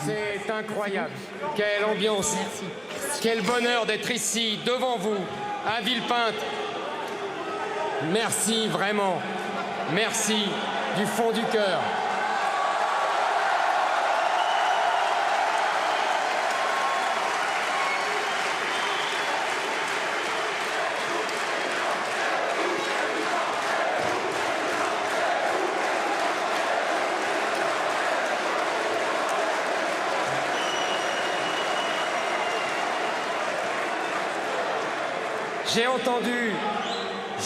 C'est incroyable. Quelle ambiance. Merci. Quel bonheur d'être ici, devant vous, à Villepinte. Merci vraiment. Merci du fond du cœur.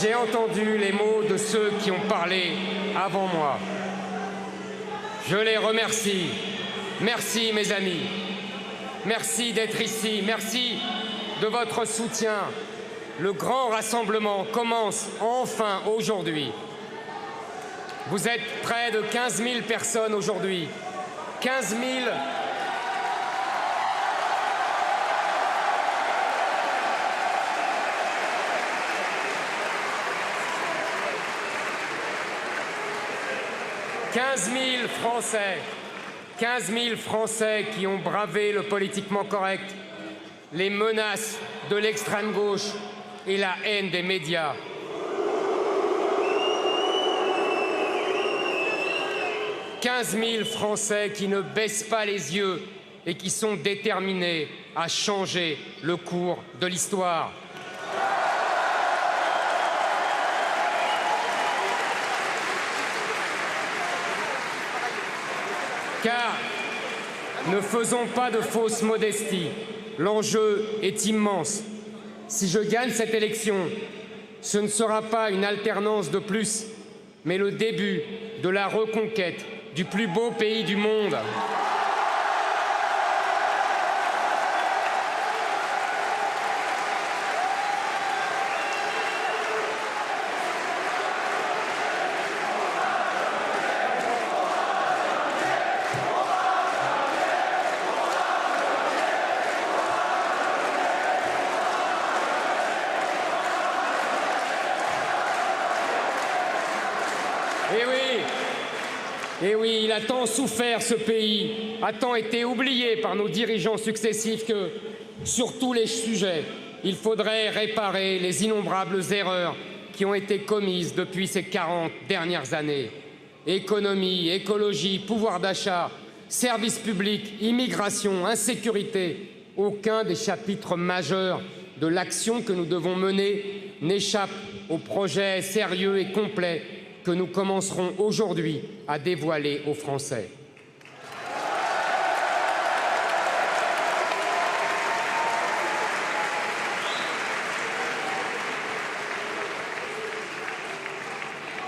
J'ai entendu les mots de ceux qui ont parlé avant moi. Je les remercie. Merci mes amis. Merci d'être ici. Merci de votre soutien. Le grand rassemblement commence enfin aujourd'hui. Vous êtes près de 15 000 personnes aujourd'hui. 15 000 15 000 Français qui ont bravé le politiquement correct, les menaces de l'extrême gauche et la haine des médias. « 15 000 Français qui ne baissent pas les yeux et qui sont déterminés à changer le cours de l'histoire. Car ne faisons pas de fausse modestie. L'enjeu est immense. Si je gagne cette élection, ce ne sera pas une alternance de plus, mais le début de la reconquête du plus beau pays du monde. Et oui, il a tant souffert ce pays, a tant été oublié par nos dirigeants successifs que, sur tous les sujets, il faudrait réparer les innombrables erreurs qui ont été commises depuis ces 40 dernières années. Économie, écologie, pouvoir d'achat, services publics, immigration, insécurité, aucun des chapitres majeurs de l'action que nous devons mener n'échappe au projet sérieux et complet que nous commencerons aujourd'hui à dévoiler aux Français.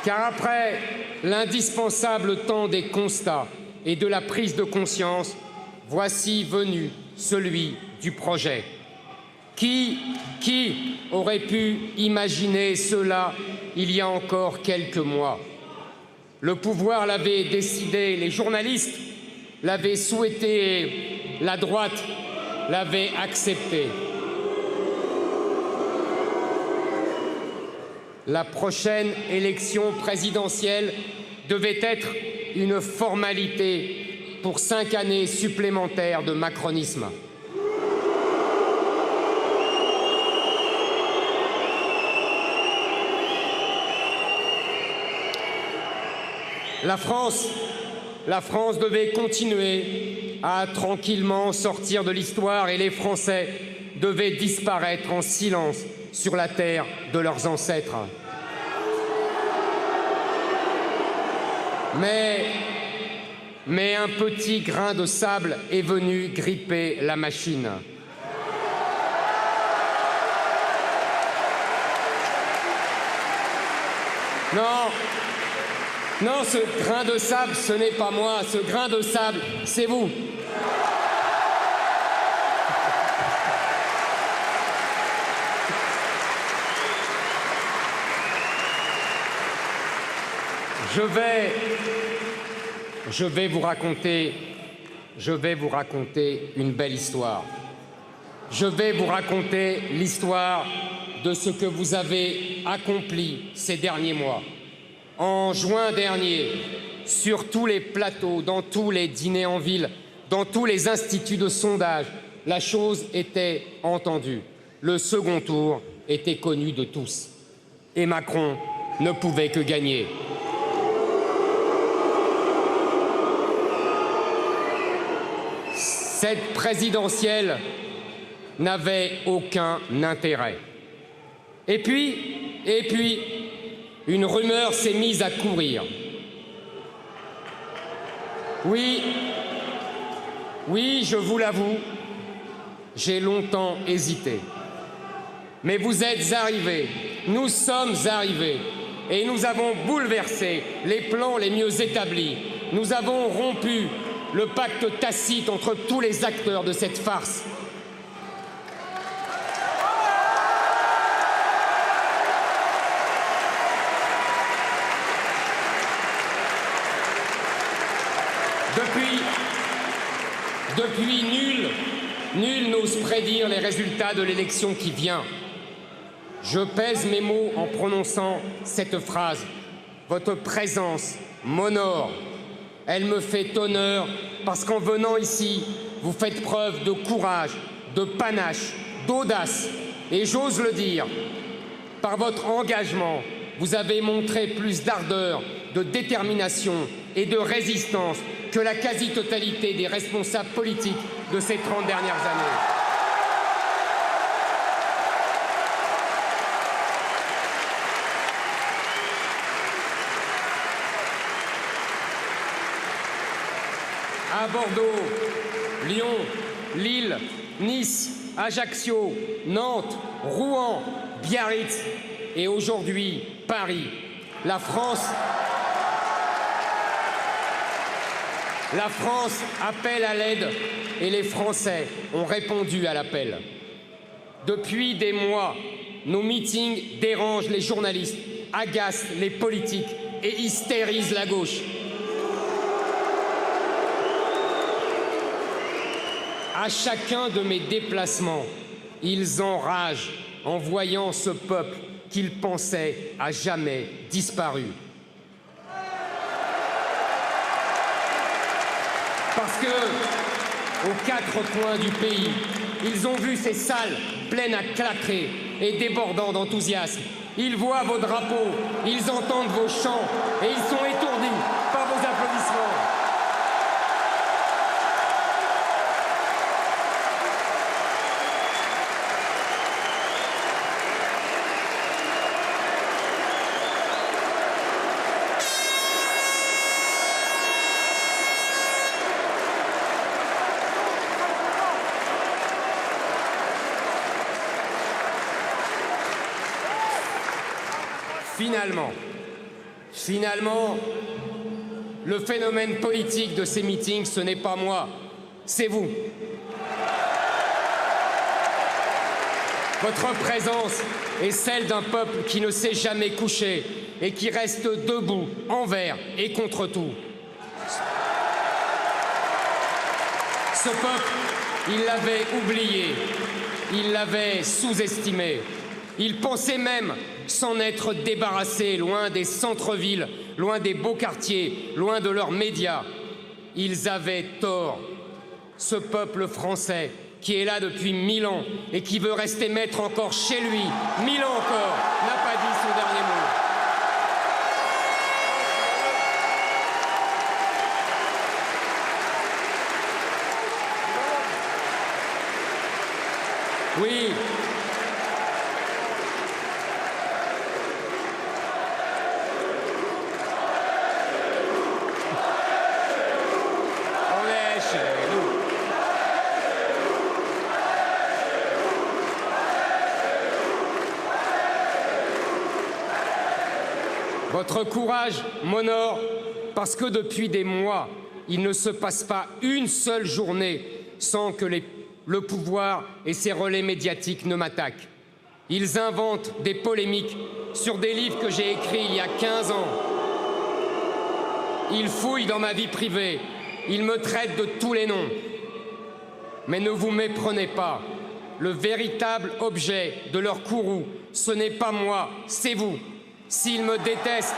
Car après l'indispensable temps des constats et de la prise de conscience, voici venu celui du projet. Qui aurait pu imaginer cela il y a encore quelques mois? Le pouvoir l'avait décidé, les journalistes l'avaient souhaité et la droite l'avait accepté. La prochaine élection présidentielle devait être une formalité pour 5 années supplémentaires de macronisme. La France devait continuer à tranquillement sortir de l'histoire et les Français devaient disparaître en silence sur la terre de leurs ancêtres. Mais un petit grain de sable est venu gripper la machine. Non, ce grain de sable, ce n'est pas moi. Ce grain de sable, c'est vous. Je vais vous raconter une belle histoire. Je vais vous raconter l'histoire de ce que vous avez accompli ces derniers mois. En juin dernier, sur tous les plateaux, dans tous les dîners en ville, Dans tous les instituts de sondage, la chose était entendue. Le second tour était connu de tous. Et Macron ne pouvait que gagner. Cette présidentielle n'avait aucun intérêt. Et puis, une rumeur s'est mise à courir. Oui, je vous l'avoue, j'ai longtemps hésité. Mais vous êtes arrivés, nous sommes arrivés, et nous avons bouleversé les plans les mieux établis. Nous avons rompu le pacte tacite entre tous les acteurs de cette farce. Depuis, nul n'ose prédire les résultats de l'élection qui vient. Je pèse mes mots en prononçant cette phrase. Votre présence m'honore. Elle me fait honneur parce qu'en venant ici, vous faites preuve de courage, de panache, d'audace. Et j'ose le dire, par votre engagement, vous avez montré plus d'ardeur, de détermination et de résistance que la quasi-totalité des responsables politiques de ces 30 dernières années. À Bordeaux, Lyon, Lille, Nice, Ajaccio, Nantes, Rouen, Biarritz et aujourd'hui Paris. La France appelle à l'aide et les Français ont répondu à l'appel. Depuis des mois, nos meetings dérangent les journalistes, agacent les politiques et hystérisent la gauche. À chacun de mes déplacements, ils enragent en voyant ce peuple qu'ils pensaient à jamais disparu. Parce que, aux quatre coins du pays, ils ont vu ces salles pleines à claquer et débordant d'enthousiasme. Ils voient vos drapeaux, ils entendent vos chants et ils sont étourdis par vos applaudissements. Finalement, le phénomène politique de ces meetings, ce n'est pas moi, c'est vous. Votre présence est celle d'un peuple qui ne s'est jamais couché et qui reste debout, envers et contre tout. Ce peuple, il l'avait oublié, il l'avait sous-estimé. Il pensait même s'en être débarrassé, loin des centres-villes, loin des beaux quartiers, loin de leurs médias. Ils avaient tort. Ce peuple français qui est là depuis 1000 ans et qui veut rester maître encore chez lui, 1000 ans encore, n'a pas dit son dernier mot. Oui. Votre courage m'honore parce que depuis des mois, il ne se passe pas une seule journée sans que le pouvoir et ses relais médiatiques ne m'attaquent. Ils inventent des polémiques sur des livres que j'ai écrits il y a 15 ans. Ils fouillent dans ma vie privée. Ils me traitent de tous les noms. Mais ne vous méprenez pas. Le véritable objet de leur courroux, ce n'est pas moi, c'est vous. S'ils me détestent,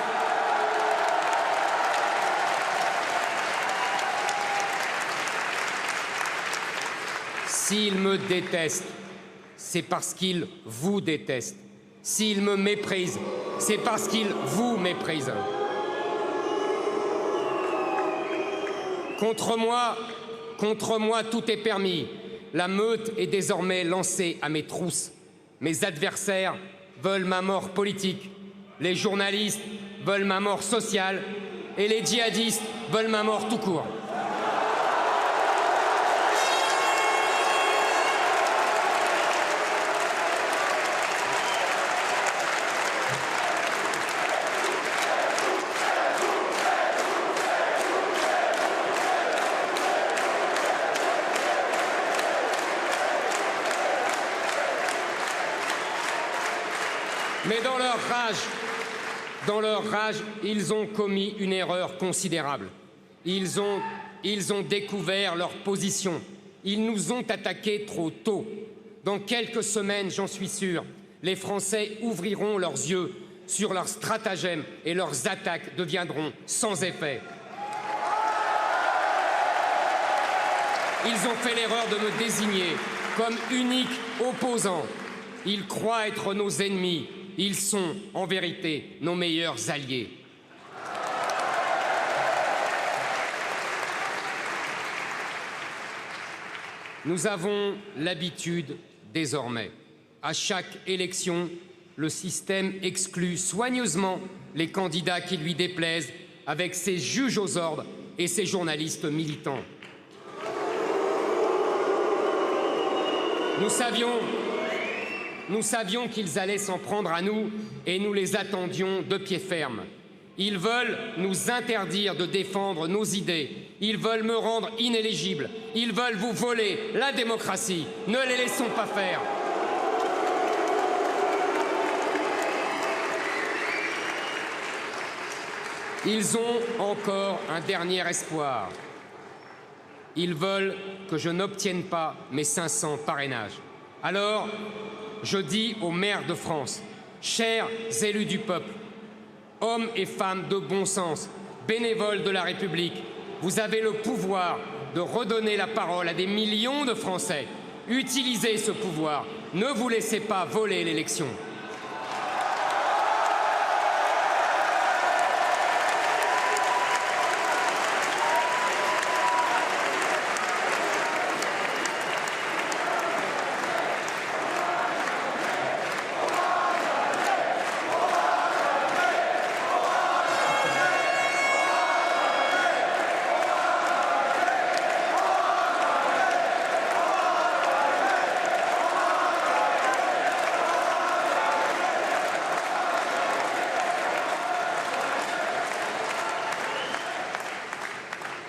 S'ils me détestent, c'est parce qu'ils vous détestent. S'ils me méprisent, c'est parce qu'ils vous méprisent. Contre moi, tout est permis. La meute est désormais lancée à mes trousses. Mes adversaires veulent ma mort politique. Les journalistes veulent ma mort sociale. Et les djihadistes veulent ma mort tout court. Mais dans leur rage, ils ont commis une erreur considérable. Ils ont découvert leur position. Ils nous ont attaqués trop tôt. Dans quelques semaines, j'en suis sûr, les Français ouvriront leurs yeux sur leurs stratagèmes et leurs attaques deviendront sans effet. Ils ont fait l'erreur de me désigner comme unique opposant. Ils croient être nos ennemis. Ils sont, en vérité, nos meilleurs alliés. Nous avons l'habitude, désormais, à chaque élection, le système exclut soigneusement les candidats qui lui déplaisent avec ses juges aux ordres et ses journalistes militants. Nous savions qu'ils allaient s'en prendre à nous et nous les attendions de pied ferme. Ils veulent nous interdire de défendre nos idées. Ils veulent me rendre inéligible. Ils veulent vous voler la démocratie. Ne les laissons pas faire. Ils ont encore un dernier espoir. Ils veulent que je n'obtienne pas mes 500 parrainages. Alors, je dis aux maires de France, chers élus du peuple, hommes et femmes de bon sens, bénévoles de la République, vous avez le pouvoir de redonner la parole à des millions de Français. Utilisez ce pouvoir. Ne vous laissez pas voler l'élection.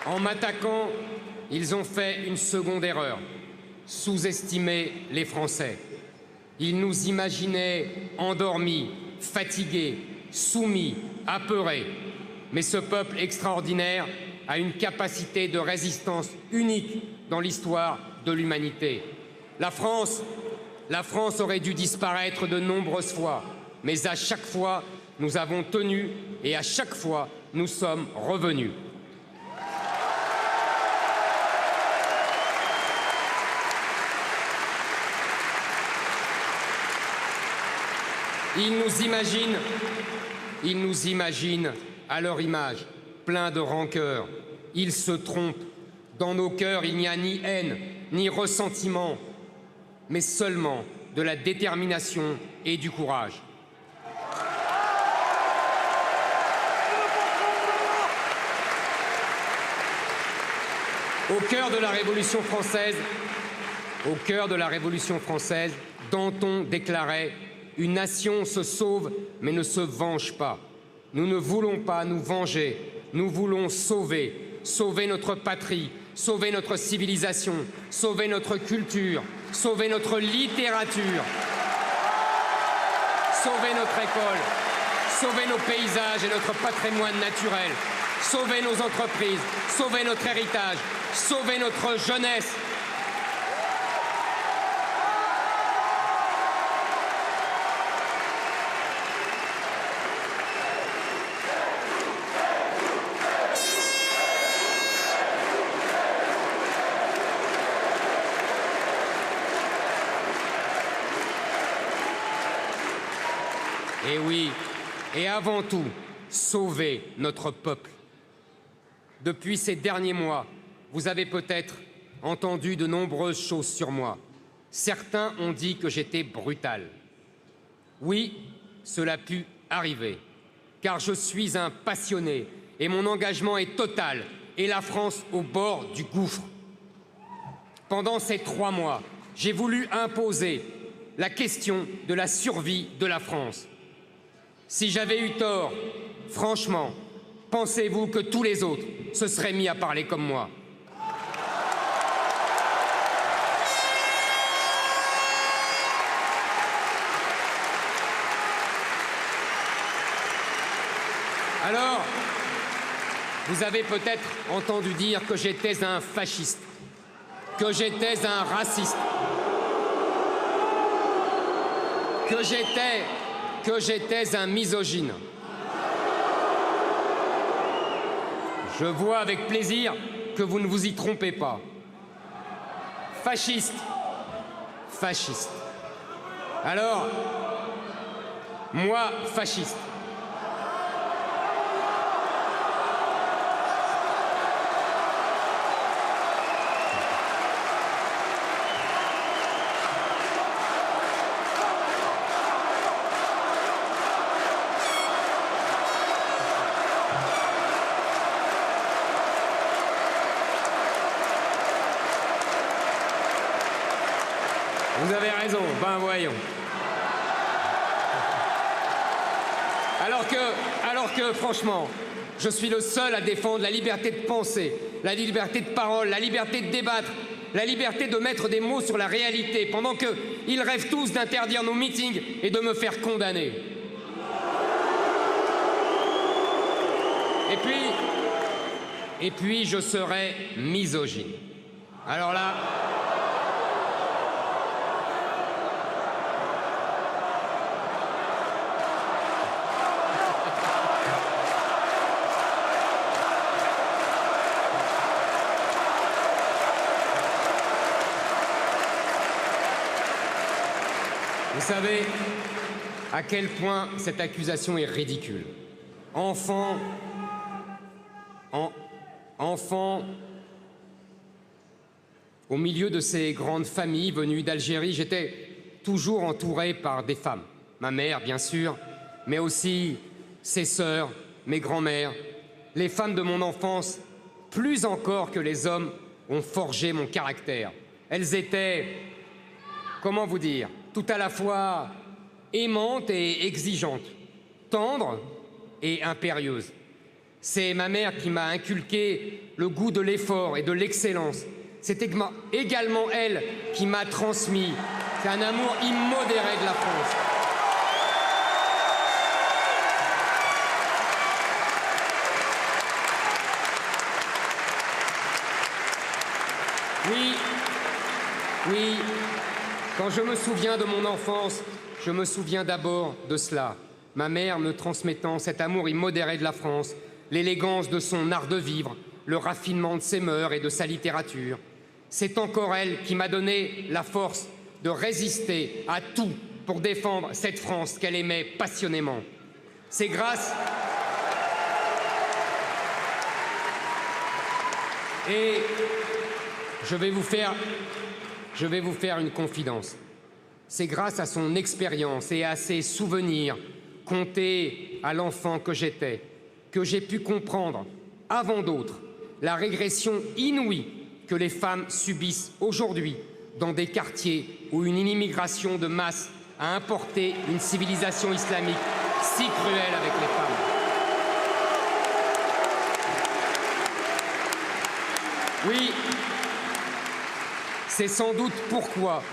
En m'attaquant, ils ont fait une seconde erreur, sous-estimer les Français. Ils nous imaginaient endormis, fatigués, soumis, apeurés. Mais ce peuple extraordinaire a une capacité de résistance unique dans l'histoire de l'humanité. La France aurait dû disparaître de nombreuses fois, mais à chaque fois, nous avons tenu et à chaque fois, nous sommes revenus. Ils nous imaginent à leur image, pleins de rancœur. Ils se trompent. Dans nos cœurs, il n'y a ni haine, ni ressentiment, mais seulement de la détermination et du courage. Au cœur de la Révolution française, Danton déclarait « Une nation se sauve, mais ne se venge pas. Nous ne voulons pas nous venger, nous voulons sauver. Sauver notre patrie, sauver notre civilisation, sauver notre culture, sauver notre littérature, sauver notre école, sauver nos paysages et notre patrimoine naturel, sauver nos entreprises, sauver notre héritage, sauver notre jeunesse. Et oui, et avant tout, sauver notre peuple. Depuis ces derniers mois, vous avez peut-être entendu de nombreuses choses sur moi. Certains ont dit que j'étais brutal. Oui, cela a pu arriver, car je suis un passionné et mon engagement est total et la France au bord du gouffre. Pendant ces 3 mois, j'ai voulu imposer la question de la survie de la France. Si j'avais eu tort, franchement, pensez-vous que tous les autres se seraient mis à parler comme moi? Alors, vous avez peut-être entendu dire que j'étais un fasciste, que j'étais un raciste, que j'étais un misogyne. Je vois avec plaisir que vous ne vous y trompez pas. Fasciste, fasciste. Alors, moi, fasciste. Vous avez raison, ben voyons. Alors que, franchement, je suis le seul à défendre la liberté de penser, la liberté de parole, la liberté de débattre, la liberté de mettre des mots sur la réalité, pendant qu'ils rêvent tous d'interdire nos meetings et de me faire condamner. Et puis, je serai misogyne. Alors là... Vous savez à quel point cette accusation est ridicule. Enfant, au milieu de ces grandes familles venues d'Algérie, j'étais toujours entouré par des femmes. Ma mère, bien sûr, mais aussi ses sœurs, mes grands-mères. Les femmes de mon enfance, plus encore que les hommes, ont forgé mon caractère. Elles étaient, comment vous dire, tout à la fois aimante et exigeante, tendre et impérieuse. C'est ma mère qui m'a inculqué le goût de l'effort et de l'excellence. C'est également elle qui m'a transmis un amour immodéré de la France. Oui, quand je me souviens de mon enfance, je me souviens d'abord de cela. Ma mère me transmettant cet amour immodéré de la France, l'élégance de son art de vivre, le raffinement de ses mœurs et de sa littérature. C'est encore elle qui m'a donné la force de résister à tout pour défendre cette France qu'elle aimait passionnément. C'est grâce... Et je vais vous faire une confidence. C'est grâce à son expérience et à ses souvenirs contés à l'enfant que j'étais que j'ai pu comprendre, avant d'autres, la régression inouïe que les femmes subissent aujourd'hui dans des quartiers où une immigration de masse a importé une civilisation islamique si cruelle avec les femmes. Oui, c'est sans doute pourquoi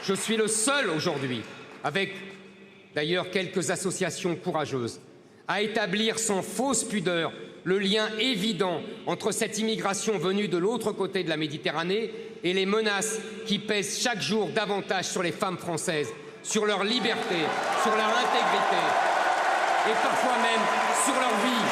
je suis le seul aujourd'hui, avec d'ailleurs quelques associations courageuses, à établir sans fausse pudeur le lien évident entre cette immigration venue de l'autre côté de la Méditerranée et les menaces qui pèsent chaque jour davantage sur les femmes françaises, sur leur liberté, sur leur intégrité et parfois même sur leur vie.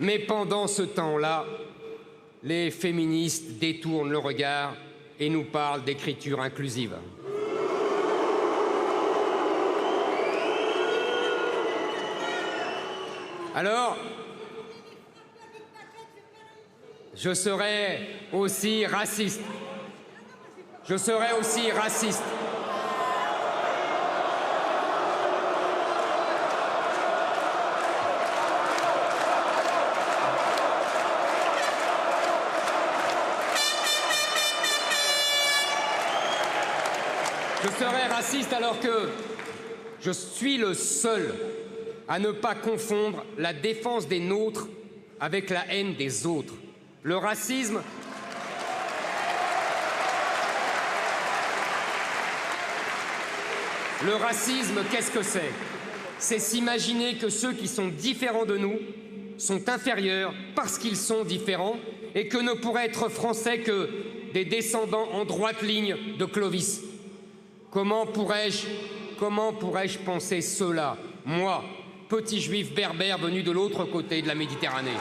Mais pendant ce temps-là, les féministes détournent le regard et nous parlent d'écriture inclusive. Alors, je serai aussi raciste. Je serai aussi raciste. Je serai raciste alors que je suis le seul à ne pas confondre la défense des nôtres avec la haine des autres. Le racisme, qu'est-ce que c'est? C'est s'imaginer que ceux qui sont différents de nous sont inférieurs parce qu'ils sont différents et que ne pourraient être français que des descendants en droite ligne de Clovis. Comment pourrais-je penser cela, moi, petit juif berbère venu de l'autre côté de la Méditerranée?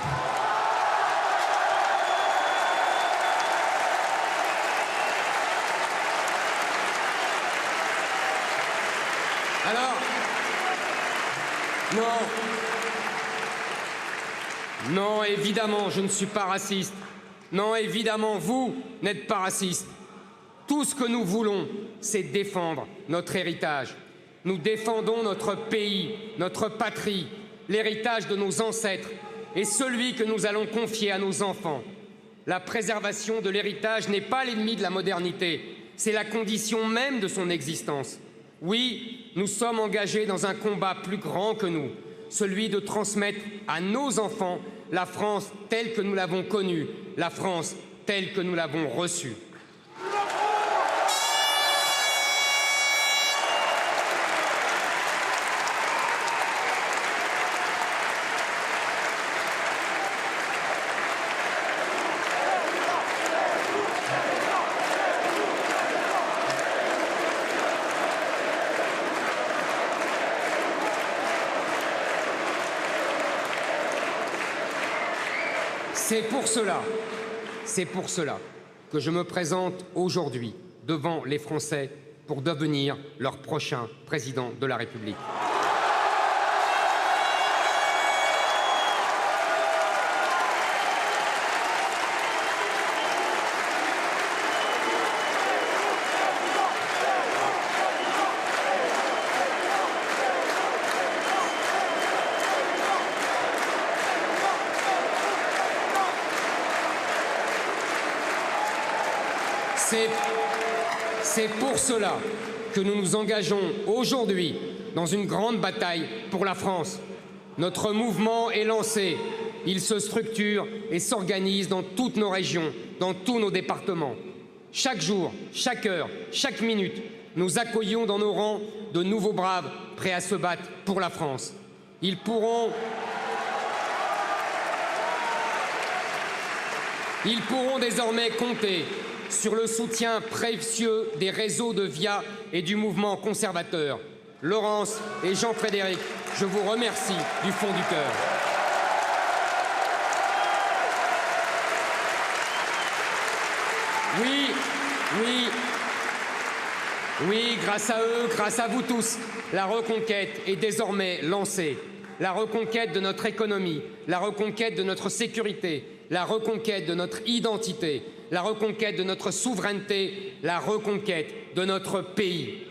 Alors, non, évidemment, je ne suis pas raciste. Non, évidemment, vous n'êtes pas raciste. Tout ce que nous voulons, c'est défendre notre héritage. Nous défendons notre pays, notre patrie, l'héritage de nos ancêtres et celui que nous allons confier à nos enfants. La préservation de l'héritage n'est pas l'ennemi de la modernité, c'est la condition même de son existence. Oui, nous sommes engagés dans un combat plus grand que nous, celui de transmettre à nos enfants la France telle que nous l'avons connue, la France telle que nous l'avons reçue. C'est pour cela que je me présente aujourd'hui devant les Français pour devenir leur prochain président de la République. C'est pour cela que nous nous engageons aujourd'hui dans une grande bataille pour la France. Notre mouvement est lancé, il se structure et s'organise dans toutes nos régions, dans tous nos départements. Chaque jour, chaque heure, chaque minute, nous accueillons dans nos rangs de nouveaux braves prêts à se battre pour la France. Ils pourront désormais compter sur le soutien précieux des réseaux de VIA et du mouvement conservateur. Laurence et Jean-Frédéric, je vous remercie du fond du cœur. Oui, grâce à eux, grâce à vous tous, la reconquête est désormais lancée. La reconquête de notre économie, la reconquête de notre sécurité, la reconquête de notre identité, la reconquête de notre souveraineté, la reconquête de notre pays.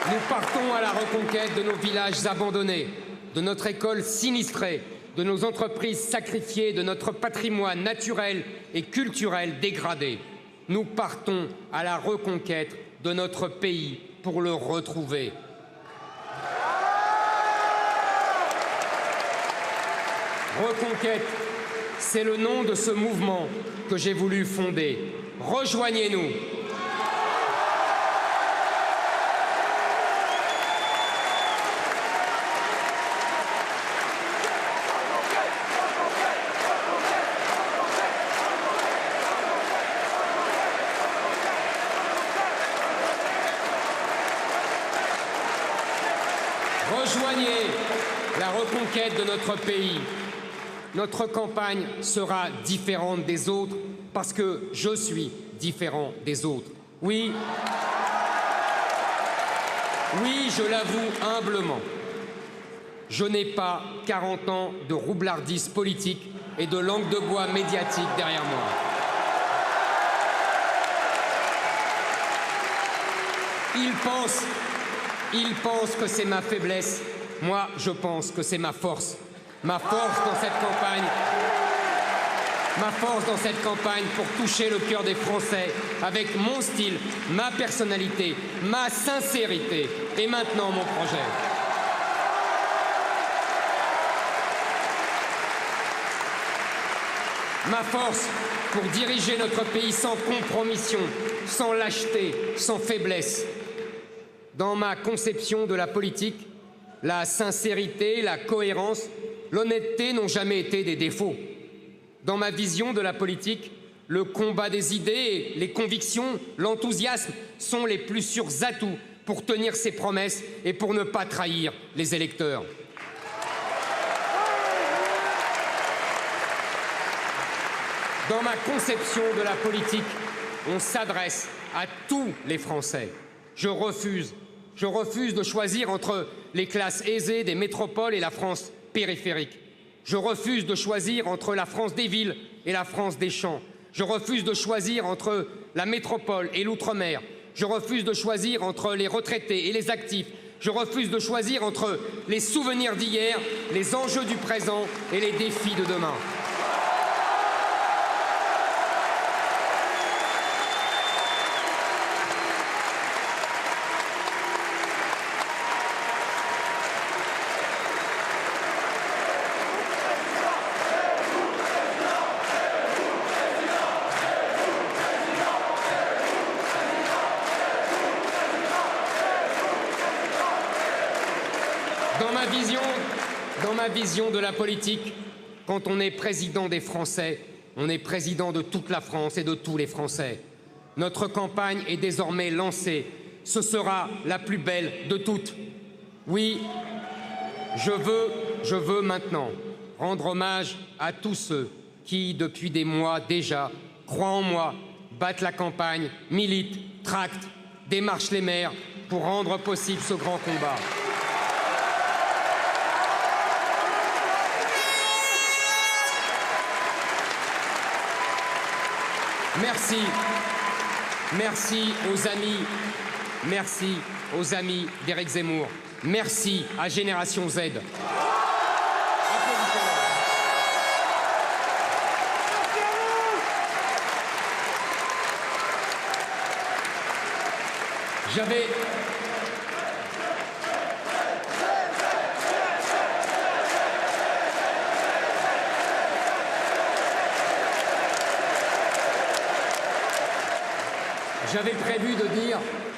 Nous partons à la reconquête de nos villages abandonnés, de notre école sinistrée, de nos entreprises sacrifiées, de notre patrimoine naturel et culturel dégradé. Nous partons à la reconquête de notre pays pour le retrouver. Reconquête, c'est le nom de ce mouvement que j'ai voulu fonder. Rejoignez-nous. Rejoignez la reconquête de notre pays. Notre campagne sera différente des autres parce que je suis différent des autres. Oui, je l'avoue humblement. Je n'ai pas 40 ans de roublardise politique et de langue de bois médiatique derrière moi. Ils pensent que c'est ma faiblesse. Moi, je pense que c'est ma force. Ma force dans cette campagne pour toucher le cœur des Français avec mon style, ma personnalité, ma sincérité et maintenant mon projet. Ma force pour diriger notre pays sans compromission, sans lâcheté, sans faiblesse. Dans ma conception de la politique, la sincérité, la cohérence, l'honnêteté n'ont jamais été des défauts. Dans ma vision de la politique, le combat des idées, les convictions, l'enthousiasme sont les plus sûrs atouts pour tenir ses promesses et pour ne pas trahir les électeurs. Dans ma conception de la politique, on s'adresse à tous les Français. Je refuse de choisir entre les classes aisées des métropoles et la France périphérique. Je refuse de choisir entre la France des villes et la France des champs. Je refuse de choisir entre la métropole et l'outre-mer. Je refuse de choisir entre les retraités et les actifs. Je refuse de choisir entre les souvenirs d'hier, les enjeux du présent et les défis de demain. Dans ma vision de la politique, quand on est président des Français, on est président de toute la France et de tous les Français. Notre campagne est désormais lancée. Ce sera la plus belle de toutes. Oui, je veux maintenant rendre hommage à tous ceux qui, depuis des mois déjà, croient en moi, battent la campagne, militent, tractent, démarchent les maires pour rendre possible ce grand combat. Merci aux amis d'Éric Zemmour. Merci à Génération Z.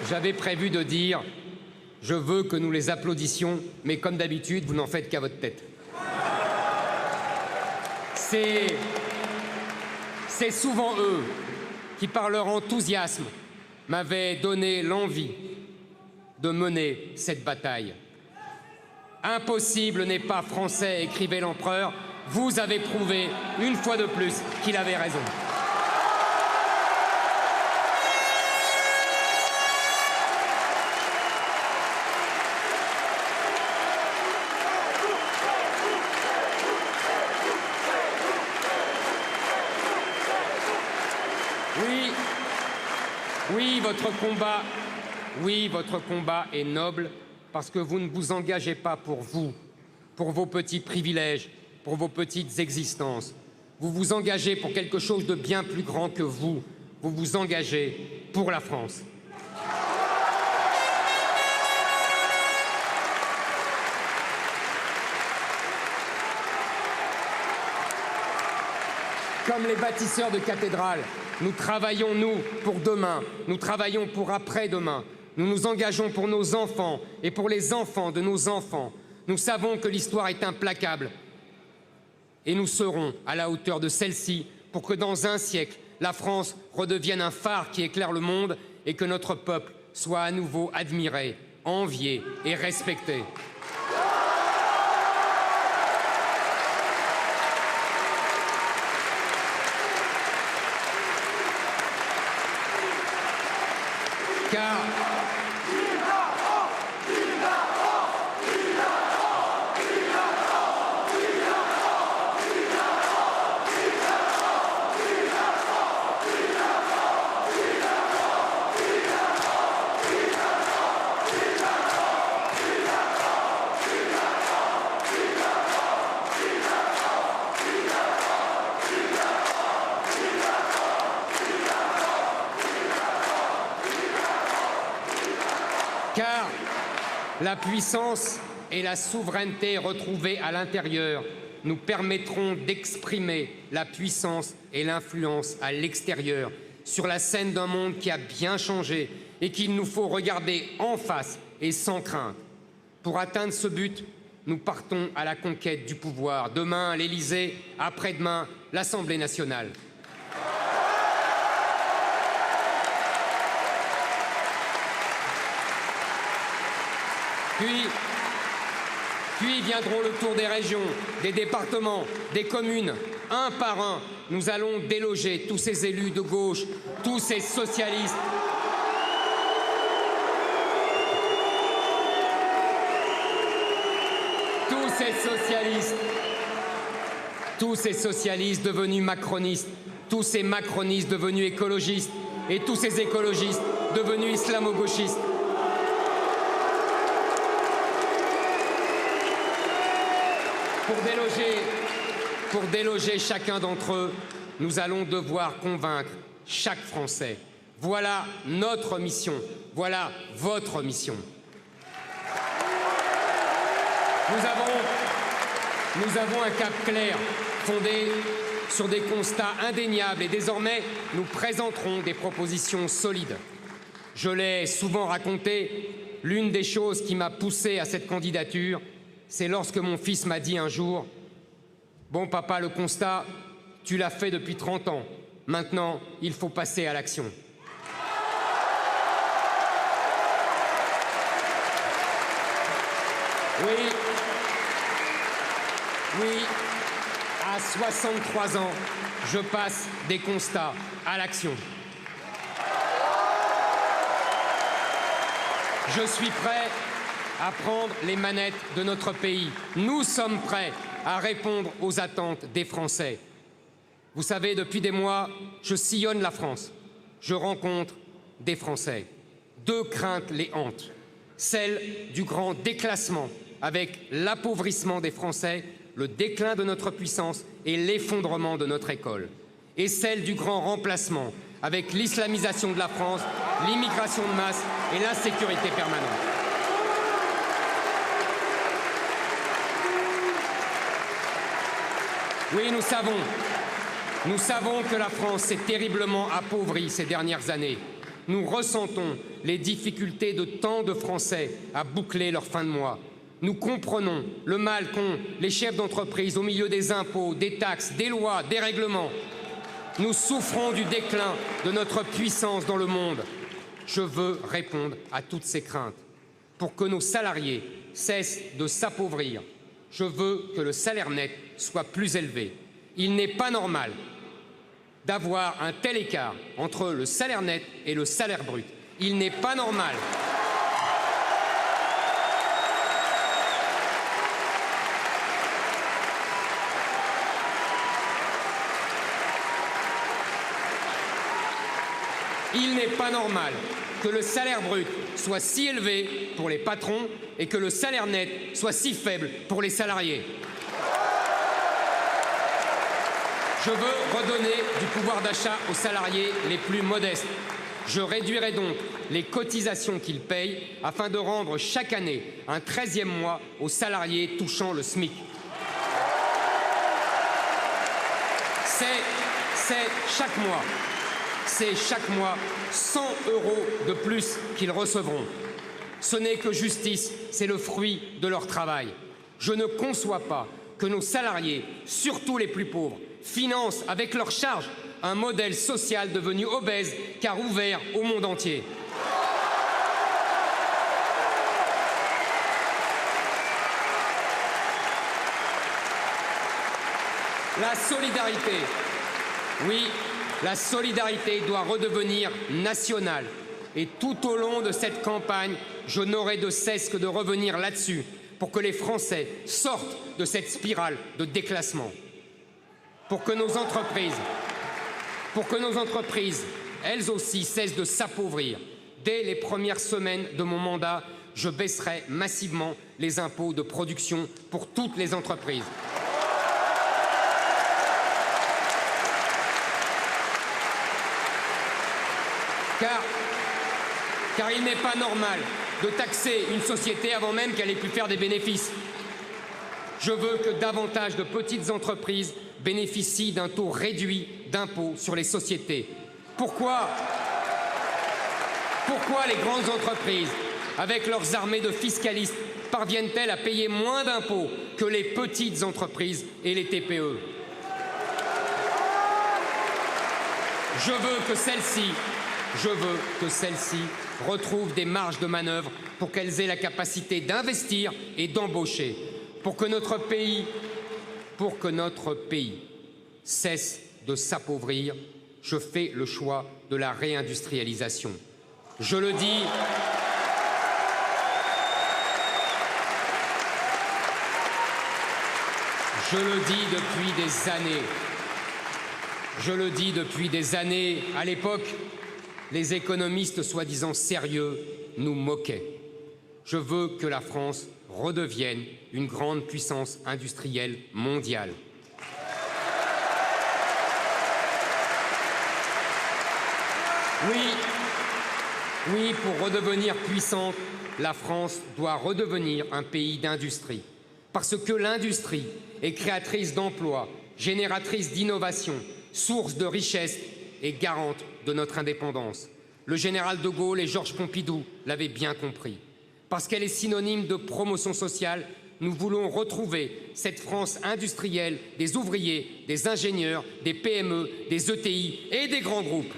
J'avais prévu de dire, je veux que nous les applaudissions, mais comme d'habitude, vous n'en faites qu'à votre tête. C'est souvent eux qui, par leur enthousiasme, m'avaient donné l'envie de mener cette bataille. Impossible n'est pas français, écrivait l'empereur. Vous avez prouvé, une fois de plus, qu'il avait raison. Oui, votre combat est noble parce que vous ne vous engagez pas pour vous, pour vos petits privilèges, pour vos petites existences. Vous vous engagez pour quelque chose de bien plus grand que vous. Vous vous engagez pour la France. Comme les bâtisseurs de cathédrales, nous travaillons, nous, pour demain. Nous travaillons pour après-demain. Nous nous engageons pour nos enfants et pour les enfants de nos enfants. Nous savons que l'histoire est implacable et nous serons à la hauteur de celle-ci pour que dans un siècle, la France redevienne un phare qui éclaire le monde et que notre peuple soit à nouveau admiré, envié et respecté. Car la puissance et la souveraineté retrouvées à l'intérieur nous permettront d'exprimer la puissance et l'influence à l'extérieur, sur la scène d'un monde qui a bien changé et qu'il nous faut regarder en face et sans crainte. Pour atteindre ce but, nous partons à la conquête du pouvoir. Demain, l'Élysée, après-demain, l'Assemblée nationale. Puis viendront le tour des régions, des départements, des communes. Un par un, nous allons déloger tous ces élus de gauche, tous ces socialistes. Tous ces socialistes devenus macronistes, tous ces macronistes devenus écologistes et tous ces écologistes devenus islamo-gauchistes. Pour déloger chacun d'entre eux, nous allons devoir convaincre chaque Français. Voilà notre mission, voilà votre mission. Nous avons un cap clair, fondé sur des constats indéniables et désormais, nous présenterons des propositions solides. Je l'ai souvent raconté, l'une des choses qui m'a poussé à cette candidature, c'est lorsque mon fils m'a dit un jour « Bon papa, le constat, tu l'as fait depuis 30 ans. Maintenant, il faut passer à l'action. » Oui, à 63 ans, je passe des constats à l'action. Je suis prêt à prendre les manettes de notre pays. Nous sommes prêts à répondre aux attentes des Français. Vous savez, depuis des mois, je sillonne la France. Je rencontre des Français. Deux craintes les hantent. Celle du grand déclassement avec l'appauvrissement des Français, le déclin de notre puissance et l'effondrement de notre école. Et celle du grand remplacement avec l'islamisation de la France, l'immigration de masse et l'insécurité permanente. Oui, nous savons que la France s'est terriblement appauvrie ces dernières années. Nous ressentons les difficultés de tant de Français à boucler leur fin de mois. Nous comprenons le mal qu'ont les chefs d'entreprise au milieu des impôts, des taxes, des lois, des règlements. Nous souffrons du déclin de notre puissance dans le monde. Je veux répondre à toutes ces craintes. Pour que nos salariés cessent de s'appauvrir, je veux que le salaire net soit plus élevé. Il n'est pas normal d'avoir un tel écart entre le salaire net et le salaire brut. Il n'est pas normal. Il n'est pas normal que le salaire brut soit si élevé pour les patrons et que le salaire net soit si faible pour les salariés. Je veux redonner du pouvoir d'achat aux salariés les plus modestes. Je réduirai donc les cotisations qu'ils payent afin de rendre chaque année un 13e mois aux salariés touchant le SMIC. c'est chaque mois 100 € de plus qu'ils recevront. Ce n'est que justice, c'est le fruit de leur travail. Je ne conçois pas que nos salariés, surtout les plus pauvres, financent avec leurs charges un modèle social devenu obèse car ouvert au monde entier. La solidarité, oui, la solidarité doit redevenir nationale. Et tout au long de cette campagne, je n'aurai de cesse que de revenir là-dessus pour que les Français sortent de cette spirale de déclassement. Pour que nos entreprises, elles aussi, cessent de s'appauvrir. Dès les premières semaines de mon mandat, je baisserai massivement les impôts de production pour toutes les entreprises. Car il n'est pas normal de taxer une société avant même qu'elle ait pu faire des bénéfices. Je veux que davantage de petites entreprises bénéficient d'un taux réduit d'impôt sur les sociétés. Pourquoi les grandes entreprises, avec leurs armées de fiscalistes, parviennent-elles à payer moins d'impôts que les petites entreprises et les TPE? Je veux que celles-ci retrouvent des marges de manœuvre pour qu'elles aient la capacité d'investir et d'embaucher, pour que notre pays cesse de s'appauvrir. Je fais le choix de la réindustrialisation. Je le dis depuis des années. À l'époque, les économistes soi-disant sérieux nous moquaient. Je veux que la France redevienne une grande puissance industrielle mondiale. Oui, pour redevenir puissante, la France doit redevenir un pays d'industrie. Parce que l'industrie est créatrice d'emplois, génératrice d'innovation, source de richesse et garante de notre indépendance. Le général de Gaulle et Georges Pompidou l'avaient bien compris. Parce qu'elle est synonyme de promotion sociale, nous voulons retrouver cette France industrielle des ouvriers, des ingénieurs, des PME, des ETI et des grands groupes.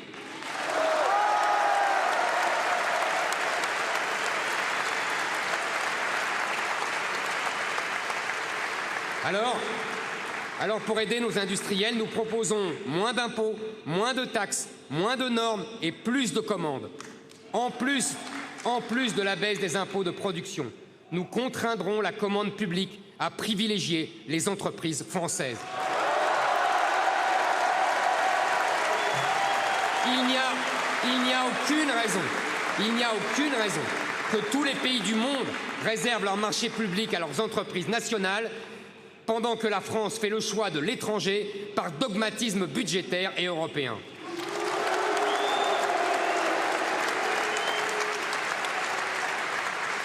Alors, pour aider nos industriels, nous proposons moins d'impôts, moins de taxes, moins de normes et plus de commandes. En plus de la baisse des impôts de production, nous contraindrons la commande publique à privilégier les entreprises françaises. Il n'y a aucune raison que tous les pays du monde réservent leur marché public à leurs entreprises nationales pendant que la France fait le choix de l'étranger par dogmatisme budgétaire et européen.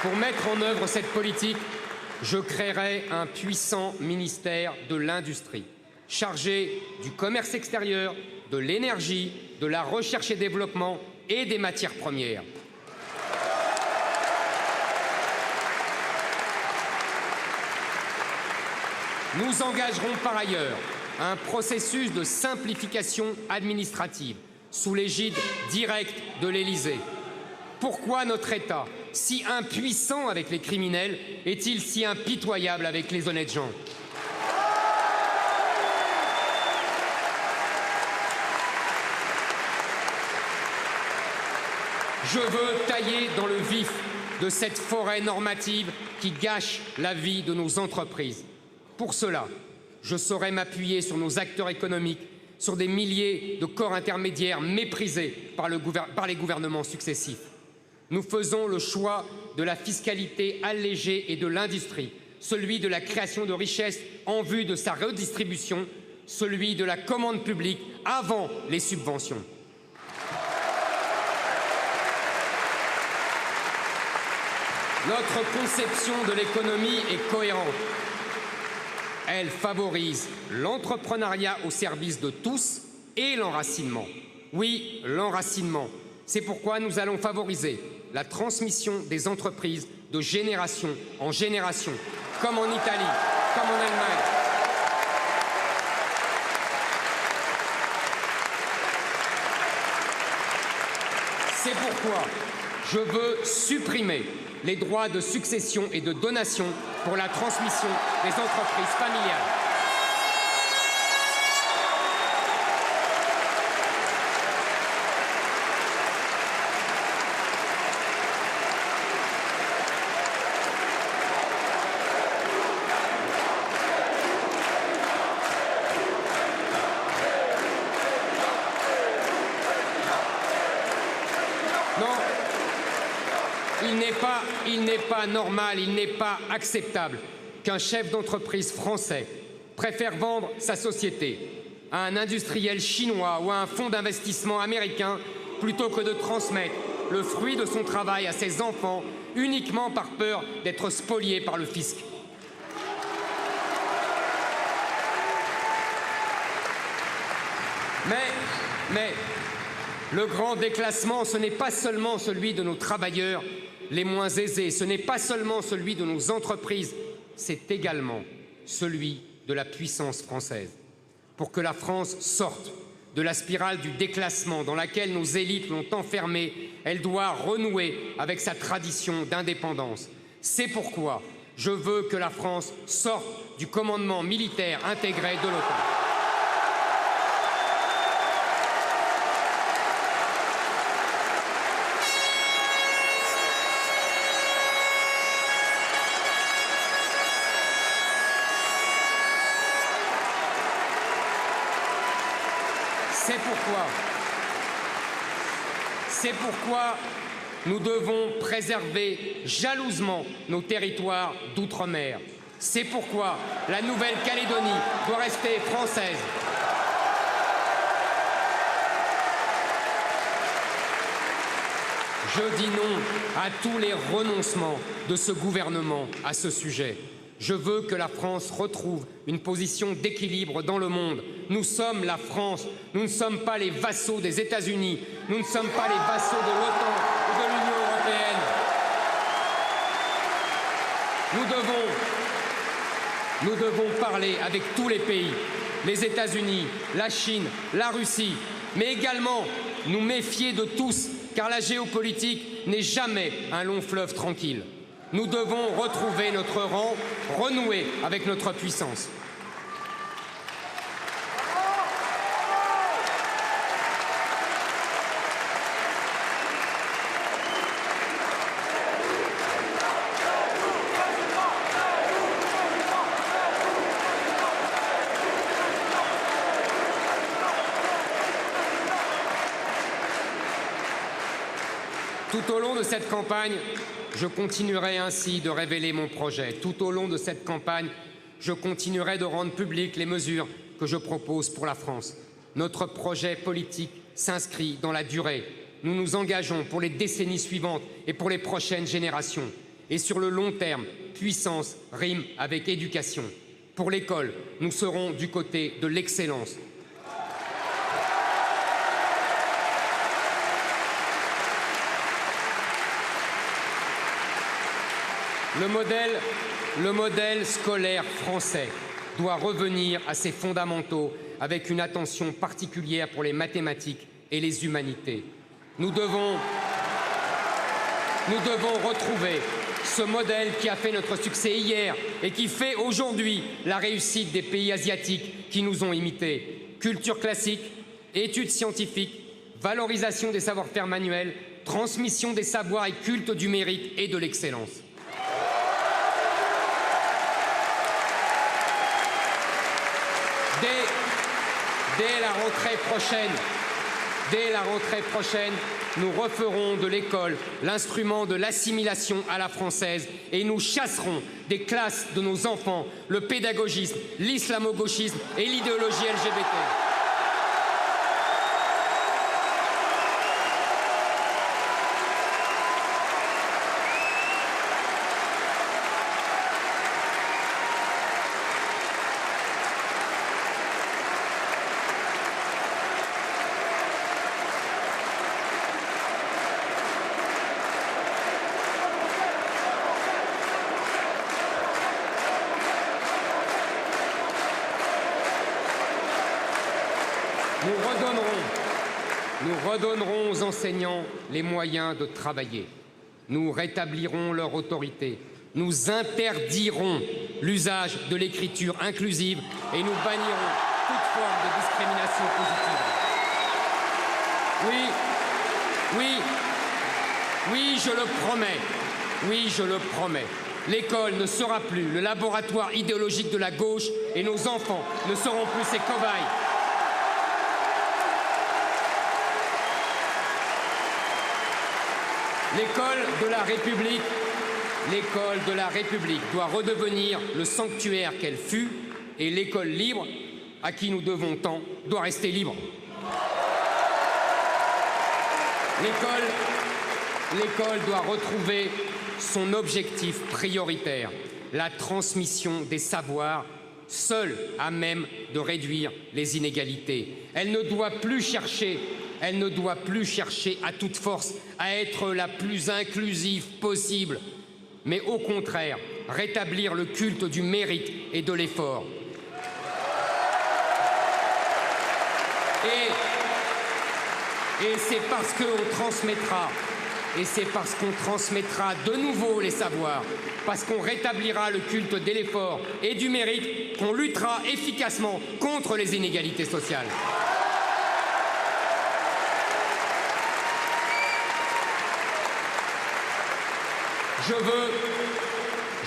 Pour mettre en œuvre cette politique, je créerai un puissant ministère de l'Industrie, chargé du commerce extérieur, de l'énergie, de la recherche et développement et des matières premières. Nous engagerons par ailleurs un processus de simplification administrative sous l'égide directe de l'Élysée. Pourquoi notre État, si impuissant avec les criminels, est-il si impitoyable avec les honnêtes gens? Je veux tailler dans le vif de cette forêt normative qui gâche la vie de nos entreprises. Pour cela, je saurai m'appuyer sur nos acteurs économiques, sur des milliers de corps intermédiaires méprisés par les gouvernements successifs. Nous faisons le choix de la fiscalité allégée et de l'industrie, celui de la création de richesses en vue de sa redistribution, celui de la commande publique avant les subventions. Notre conception de l'économie est cohérente. Elle favorise l'entrepreneuriat au service de tous et l'enracinement. Oui, l'enracinement. C'est pourquoi nous allons favoriser la transmission des entreprises de génération en génération, comme en Italie, comme en Allemagne. C'est pourquoi je veux supprimer les droits de succession et de donation pour la transmission des entreprises familiales. Il n'est pas normal, il n'est pas acceptable qu'un chef d'entreprise français préfère vendre sa société à un industriel chinois ou à un fonds d'investissement américain plutôt que de transmettre le fruit de son travail à ses enfants uniquement par peur d'être spolié par le fisc. Mais le grand déclassement, ce n'est pas seulement celui de nos travailleurs les moins aisés, ce n'est pas seulement celui de nos entreprises, c'est également celui de la puissance française. Pour que la France sorte de la spirale du déclassement dans laquelle nos élites l'ont enfermée, elle doit renouer avec sa tradition d'indépendance. C'est pourquoi je veux que la France sorte du commandement militaire intégré de l'OTAN. C'est pourquoi nous devons préserver jalousement nos territoires d'outre-mer. C'est pourquoi la Nouvelle-Calédonie doit rester française. Je dis non à tous les renoncements de ce gouvernement à ce sujet. Je veux que la France retrouve une position d'équilibre dans le monde. Nous sommes la France, nous ne sommes pas les vassaux des États-Unis, nous ne sommes pas les vassaux de l'OTAN ou de l'Union européenne. Nous devons parler avec tous les pays, les États-Unis, la Chine, la Russie, mais également nous méfier de tous, car la géopolitique n'est jamais un long fleuve tranquille. Nous devons retrouver notre rang, renouer avec notre puissance. Tout au long de cette campagne, je continuerai ainsi de révéler mon projet. Tout au long de cette campagne, je continuerai de rendre publiques les mesures que je propose pour la France. Notre projet politique s'inscrit dans la durée. Nous nous engageons pour les décennies suivantes et pour les prochaines générations. Et sur le long terme, puissance rime avec éducation. Pour l'école, nous serons du côté de l'excellence. Le modèle scolaire français doit revenir à ses fondamentaux avec une attention particulière pour les mathématiques et les humanités. Nous devons retrouver ce modèle qui a fait notre succès hier et qui fait aujourd'hui la réussite des pays asiatiques qui nous ont imités. Culture classique, études scientifiques, valorisation des savoir-faire manuels, transmission des savoirs et culte du mérite et de l'excellence. Dès la rentrée prochaine, nous referons de l'école l'instrument de l'assimilation à la française et nous chasserons des classes de nos enfants le pédagogisme, l'islamo-gauchisme et l'idéologie LGBT. Nous redonnerons aux enseignants les moyens de travailler. Nous rétablirons leur autorité. Nous interdirons l'usage de l'écriture inclusive et nous bannirons toute forme de discrimination positive. Oui, je le promets. Oui, je le promets. L'école ne sera plus le laboratoire idéologique de la gauche et nos enfants ne seront plus ses cobayes. L'école de la République doit redevenir le sanctuaire qu'elle fut et l'école libre, à qui nous devons tant, doit rester libre. L'école doit retrouver son objectif prioritaire, la transmission des savoirs, seule à même de réduire les inégalités. Elle ne doit plus chercher à toute force à être la plus inclusive possible, mais au contraire, rétablir le culte du mérite et de l'effort. Et c'est parce qu'on transmettra de nouveau les savoirs, parce qu'on rétablira le culte de l'effort et du mérite, qu'on luttera efficacement contre les inégalités sociales.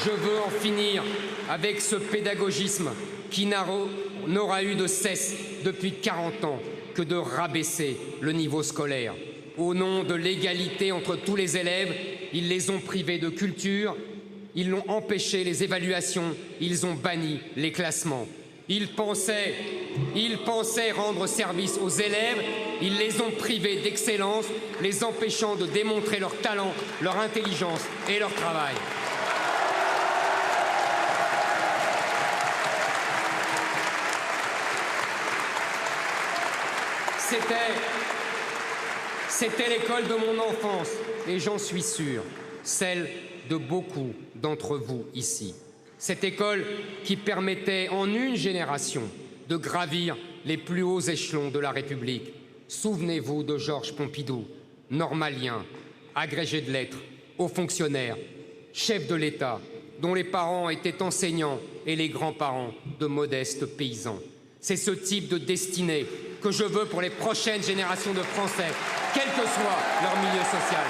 Je veux en finir avec ce pédagogisme qui n'aura eu de cesse depuis 40 ans que de rabaisser le niveau scolaire. Au nom de l'égalité entre tous les élèves, ils les ont privés de culture, ils ont empêché les évaluations, ils ont banni les classements. Ils pensaient rendre service aux élèves, ils les ont privés d'excellence, les empêchant de démontrer leur talent, leur intelligence et leur travail. C'était l'école de mon enfance, et j'en suis sûr, celle de beaucoup d'entre vous ici. Cette école qui permettait en une génération de gravir les plus hauts échelons de la République. Souvenez-vous de Georges Pompidou, normalien, agrégé de lettres, haut fonctionnaire, chef de l'État, dont les parents étaient enseignants et les grands-parents de modestes paysans. C'est ce type de destinée que je veux pour les prochaines générations de Français, quel que soit leur milieu social.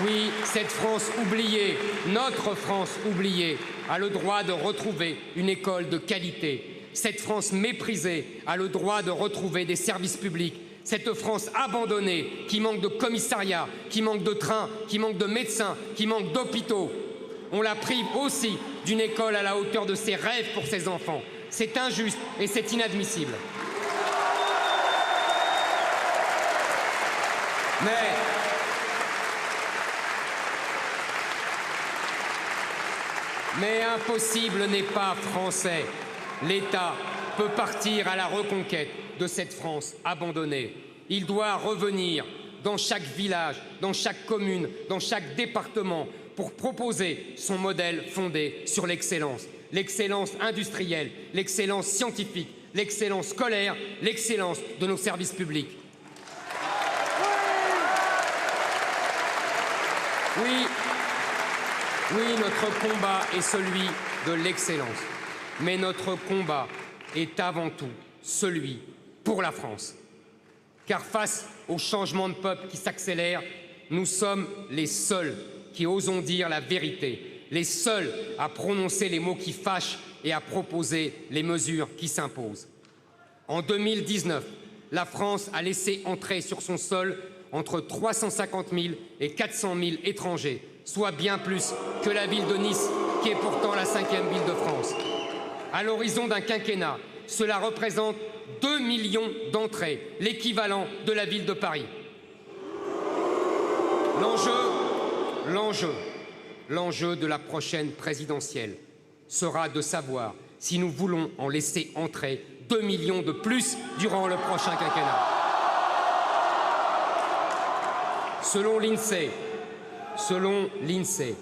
Oui, cette France oubliée, notre France oubliée, a le droit de retrouver une école de qualité. Cette France méprisée a le droit de retrouver des services publics. Cette France abandonnée, qui manque de commissariats, qui manque de trains, qui manque de médecins, qui manque d'hôpitaux. On la prive aussi d'une école à la hauteur de ses rêves pour ses enfants. C'est injuste et c'est inadmissible. Mais impossible n'est pas français. L'État peut partir à la reconquête de cette France abandonnée. Il doit revenir dans chaque village, dans chaque commune, dans chaque département pour proposer son modèle fondé sur l'excellence. L'excellence industrielle, l'excellence scientifique, l'excellence scolaire, l'excellence de nos services publics. Oui, notre combat est celui de l'excellence. Mais notre combat est avant tout celui pour la France. Car face au changement de peuple qui s'accélère, nous sommes les seuls qui osons dire la vérité, les seuls à prononcer les mots qui fâchent et à proposer les mesures qui s'imposent. En 2019, la France a laissé entrer sur son sol entre 350 000 et 400 000 étrangers, soit bien plus que la ville de Nice, qui est pourtant la 5e ville de France. À l'horizon d'un quinquennat, cela représente 2 millions d'entrées, l'équivalent de la ville de Paris. L'enjeu de la prochaine présidentielle sera de savoir si nous voulons en laisser entrer 2 millions de plus durant le prochain quinquennat. Selon l'INSEE,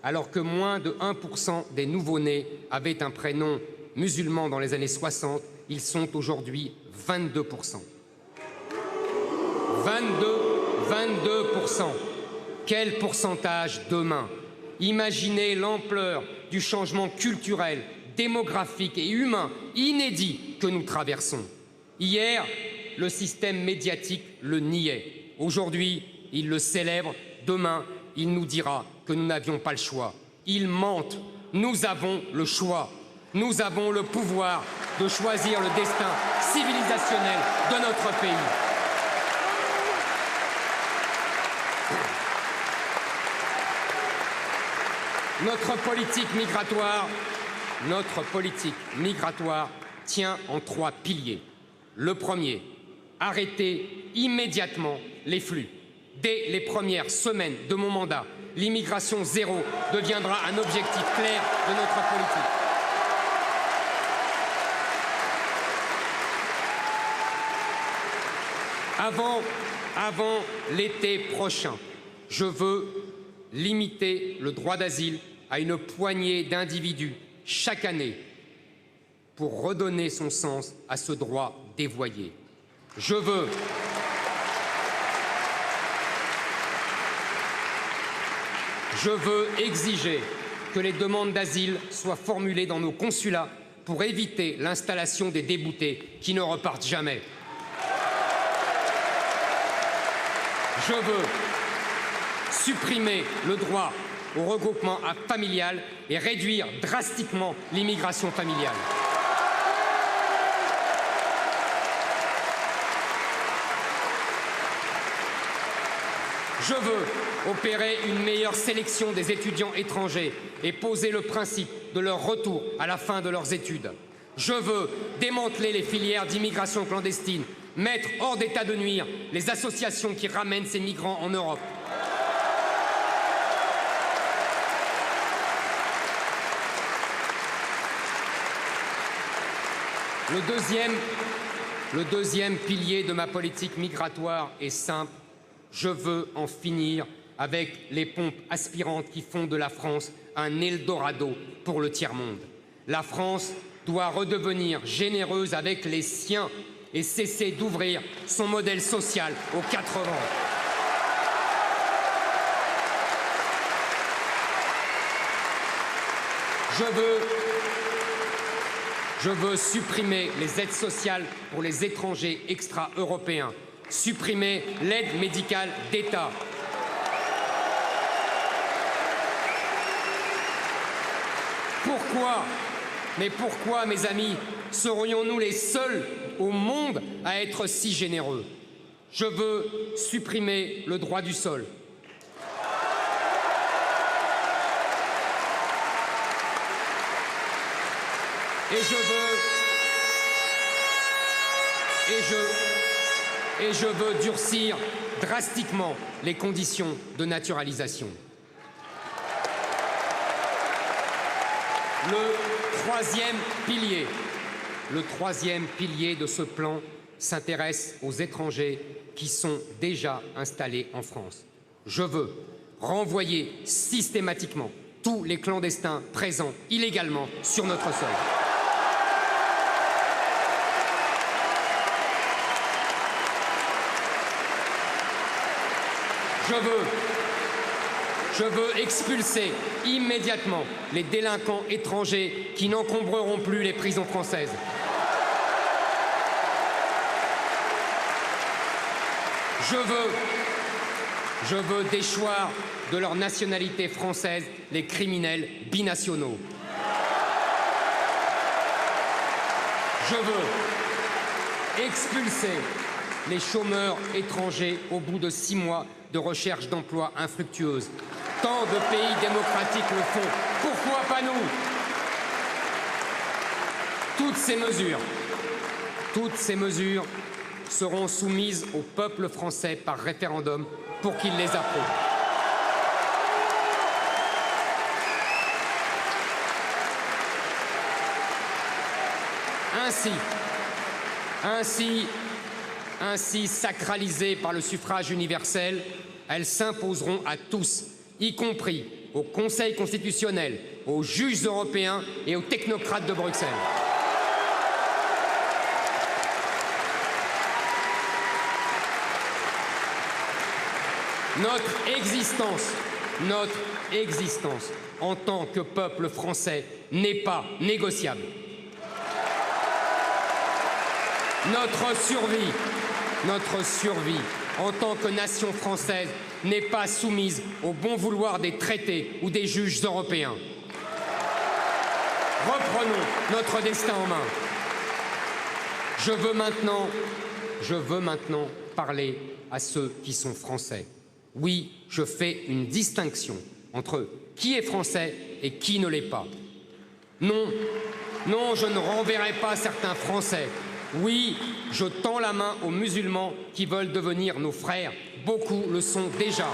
alors que moins de 1% des nouveau-nés avaient un prénom musulman dans les années 60, ils sont aujourd'hui 22%. 22%. Quel pourcentage demain? Imaginez l'ampleur du changement culturel, démographique et humain inédit que nous traversons. Hier, le système médiatique le niait. Aujourd'hui, il le célèbre. Demain, il nous dira que nous n'avions pas le choix. Ils mentent. Nous avons le choix. Nous avons le pouvoir de choisir le destin civilisationnel de notre pays. Notre politique migratoire tient en 3 piliers. Le premier, arrêter immédiatement les flux. Dès les premières semaines de mon mandat, l'immigration zéro deviendra un objectif clair de notre politique. Avant l'été prochain, je veux limiter le droit d'asile à une poignée d'individus chaque année pour redonner son sens à ce droit dévoyé. Je veux exiger que les demandes d'asile soient formulées dans nos consulats pour éviter l'installation des déboutés qui ne repartent jamais. Je veux supprimer le droit au regroupement familial et réduire drastiquement l'immigration familiale. Je veux opérer une meilleure sélection des étudiants étrangers et poser le principe de leur retour à la fin de leurs études. Je veux démanteler les filières d'immigration clandestine, mettre hors d'état de nuire les associations qui ramènent ces migrants en Europe. Le deuxième pilier de ma politique migratoire est simple. Je veux en finir avec les pompes aspirantes qui font de la France un Eldorado pour le tiers-monde. La France doit redevenir généreuse avec les siens et cesser d'ouvrir son modèle social aux 4 vents. Je veux supprimer les aides sociales pour les étrangers extra-européens, supprimer l'aide médicale d'État. Pourquoi, mes amis, serions-nous les seuls au monde à être si généreux? Je veux supprimer le droit du sol. Et je veux durcir drastiquement les conditions de naturalisation. Le troisième pilier de ce plan s'intéresse aux étrangers qui sont déjà installés en France. Je veux renvoyer systématiquement tous les clandestins présents illégalement sur notre sol. Je veux expulser immédiatement les délinquants étrangers qui n'encombreront plus les prisons françaises. Je veux déchoir de leur nationalité française les criminels binationaux. Je veux expulser les chômeurs étrangers au bout de 6 mois de recherche d'emploi infructueuse. Tant de pays démocratiques le font. Pourquoi pas nous? Toutes ces mesures seront soumises au peuple français par référendum pour qu'il les approuve. Ainsi sacralisées par le suffrage universel, elles s'imposeront à tous, y compris au Conseil constitutionnel, aux juges européens et aux technocrates de Bruxelles. Notre existence en tant que peuple français n'est pas négociable. Notre survie en tant que nation française n'est pas soumise au bon vouloir des traités ou des juges européens. Reprenons notre destin en main. Je veux maintenant parler à ceux qui sont français. Oui, je fais une distinction entre qui est français et qui ne l'est pas. Non, je ne renverrai pas certains Français. Oui, je tends la main aux musulmans qui veulent devenir nos frères. Beaucoup le sont déjà.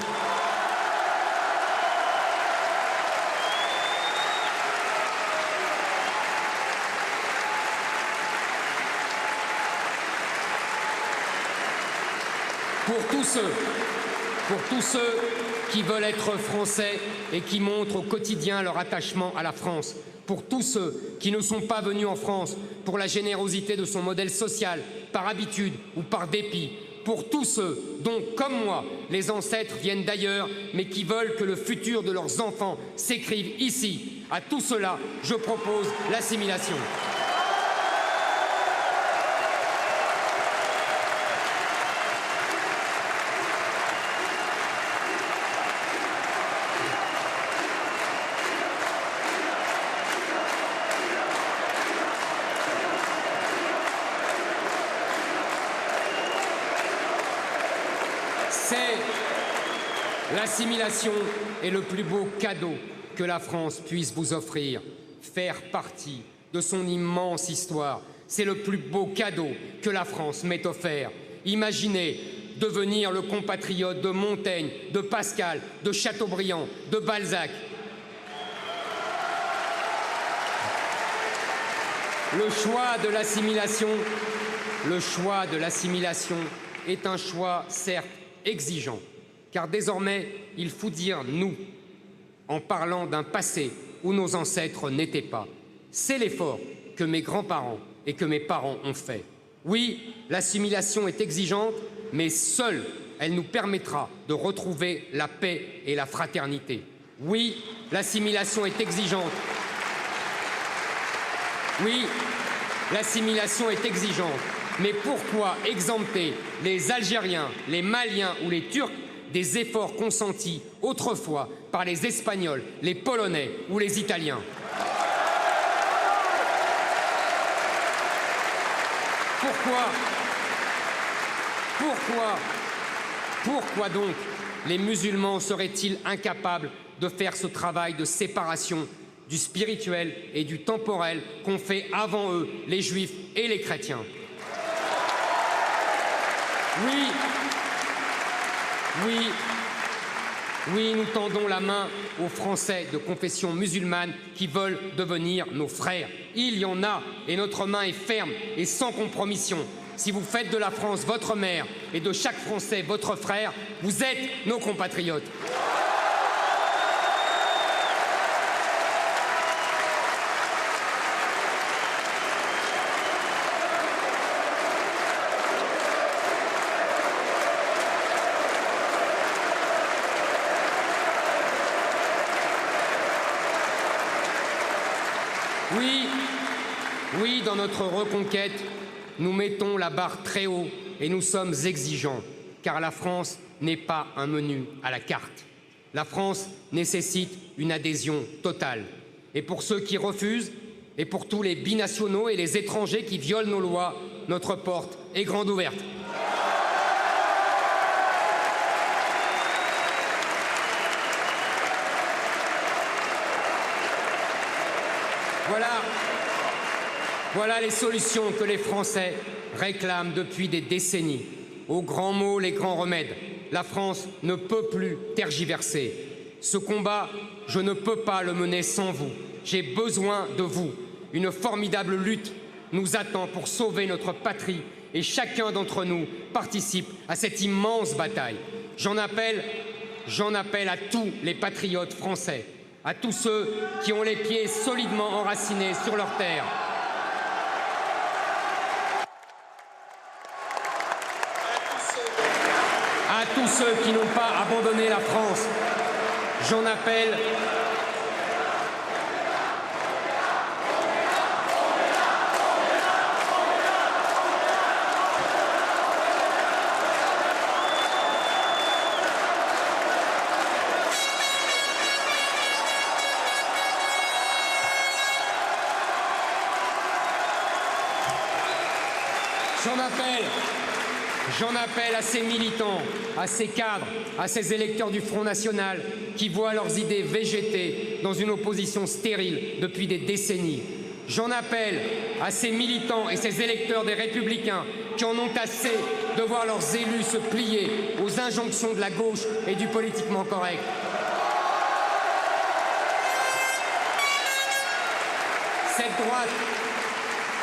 Pour tous ceux qui veulent être français et qui montrent au quotidien leur attachement à la France, pour tous ceux qui ne sont pas venus en France pour la générosité de son modèle social, par habitude ou par dépit, pour tous ceux dont, comme moi, les ancêtres viennent d'ailleurs, mais qui veulent que le futur de leurs enfants s'écrive ici, à tout cela, je propose l'assimilation. L'assimilation est le plus beau cadeau que la France puisse vous offrir. Faire partie de son immense histoire, c'est le plus beau cadeau que la France m'ait offert. Imaginez devenir le compatriote de Montaigne, de Pascal, de Chateaubriand, de Balzac. Le choix de l'assimilation est un choix certes exigeant, car désormais, il faut dire « nous » en parlant d'un passé où nos ancêtres n'étaient pas. C'est l'effort que mes grands-parents et que mes parents ont fait. Oui, l'assimilation est exigeante, mais seule elle nous permettra de retrouver la paix et la fraternité. Oui, l'assimilation est exigeante. Oui, l'assimilation est exigeante. Mais pourquoi exempter les Algériens, les Maliens ou les Turcs des efforts consentis autrefois par les Espagnols, les Polonais ou les Italiens? Pourquoi donc les musulmans seraient-ils incapables de faire ce travail de séparation du spirituel et du temporel qu'ont fait avant eux les Juifs et les chrétiens? Oui, nous tendons la main aux Français de confession musulmane qui veulent devenir nos frères. Il y en a, et notre main est ferme et sans compromission. Si vous faites de la France votre mère et de chaque Français votre frère, vous êtes nos compatriotes. Oui, dans notre reconquête, nous mettons la barre très haut et nous sommes exigeants, car la France n'est pas un menu à la carte. La France nécessite une adhésion totale. Et pour ceux qui refusent, et pour tous les binationaux et les étrangers qui violent nos lois, notre porte est grande ouverte. Voilà les solutions que les Français réclament depuis des décennies. Aux grands mots, les grands remèdes. La France ne peut plus tergiverser. Ce combat, je ne peux pas le mener sans vous. J'ai besoin de vous. Une formidable lutte nous attend pour sauver notre patrie et chacun d'entre nous participe à cette immense bataille. J'en appelle j'en appelle à tous les patriotes français, à tous ceux qui ont les pieds solidement enracinés sur leur terre. À tous ceux qui n'ont pas abandonné la France, j'en appelle J'en appelle à ces militants, à ces cadres, à ces électeurs du Front National qui voient leurs idées végéter dans une opposition stérile depuis des décennies. J'en appelle à ces militants et ces électeurs des Républicains qui en ont assez de voir leurs élus se plier aux injonctions de la gauche et du politiquement correct.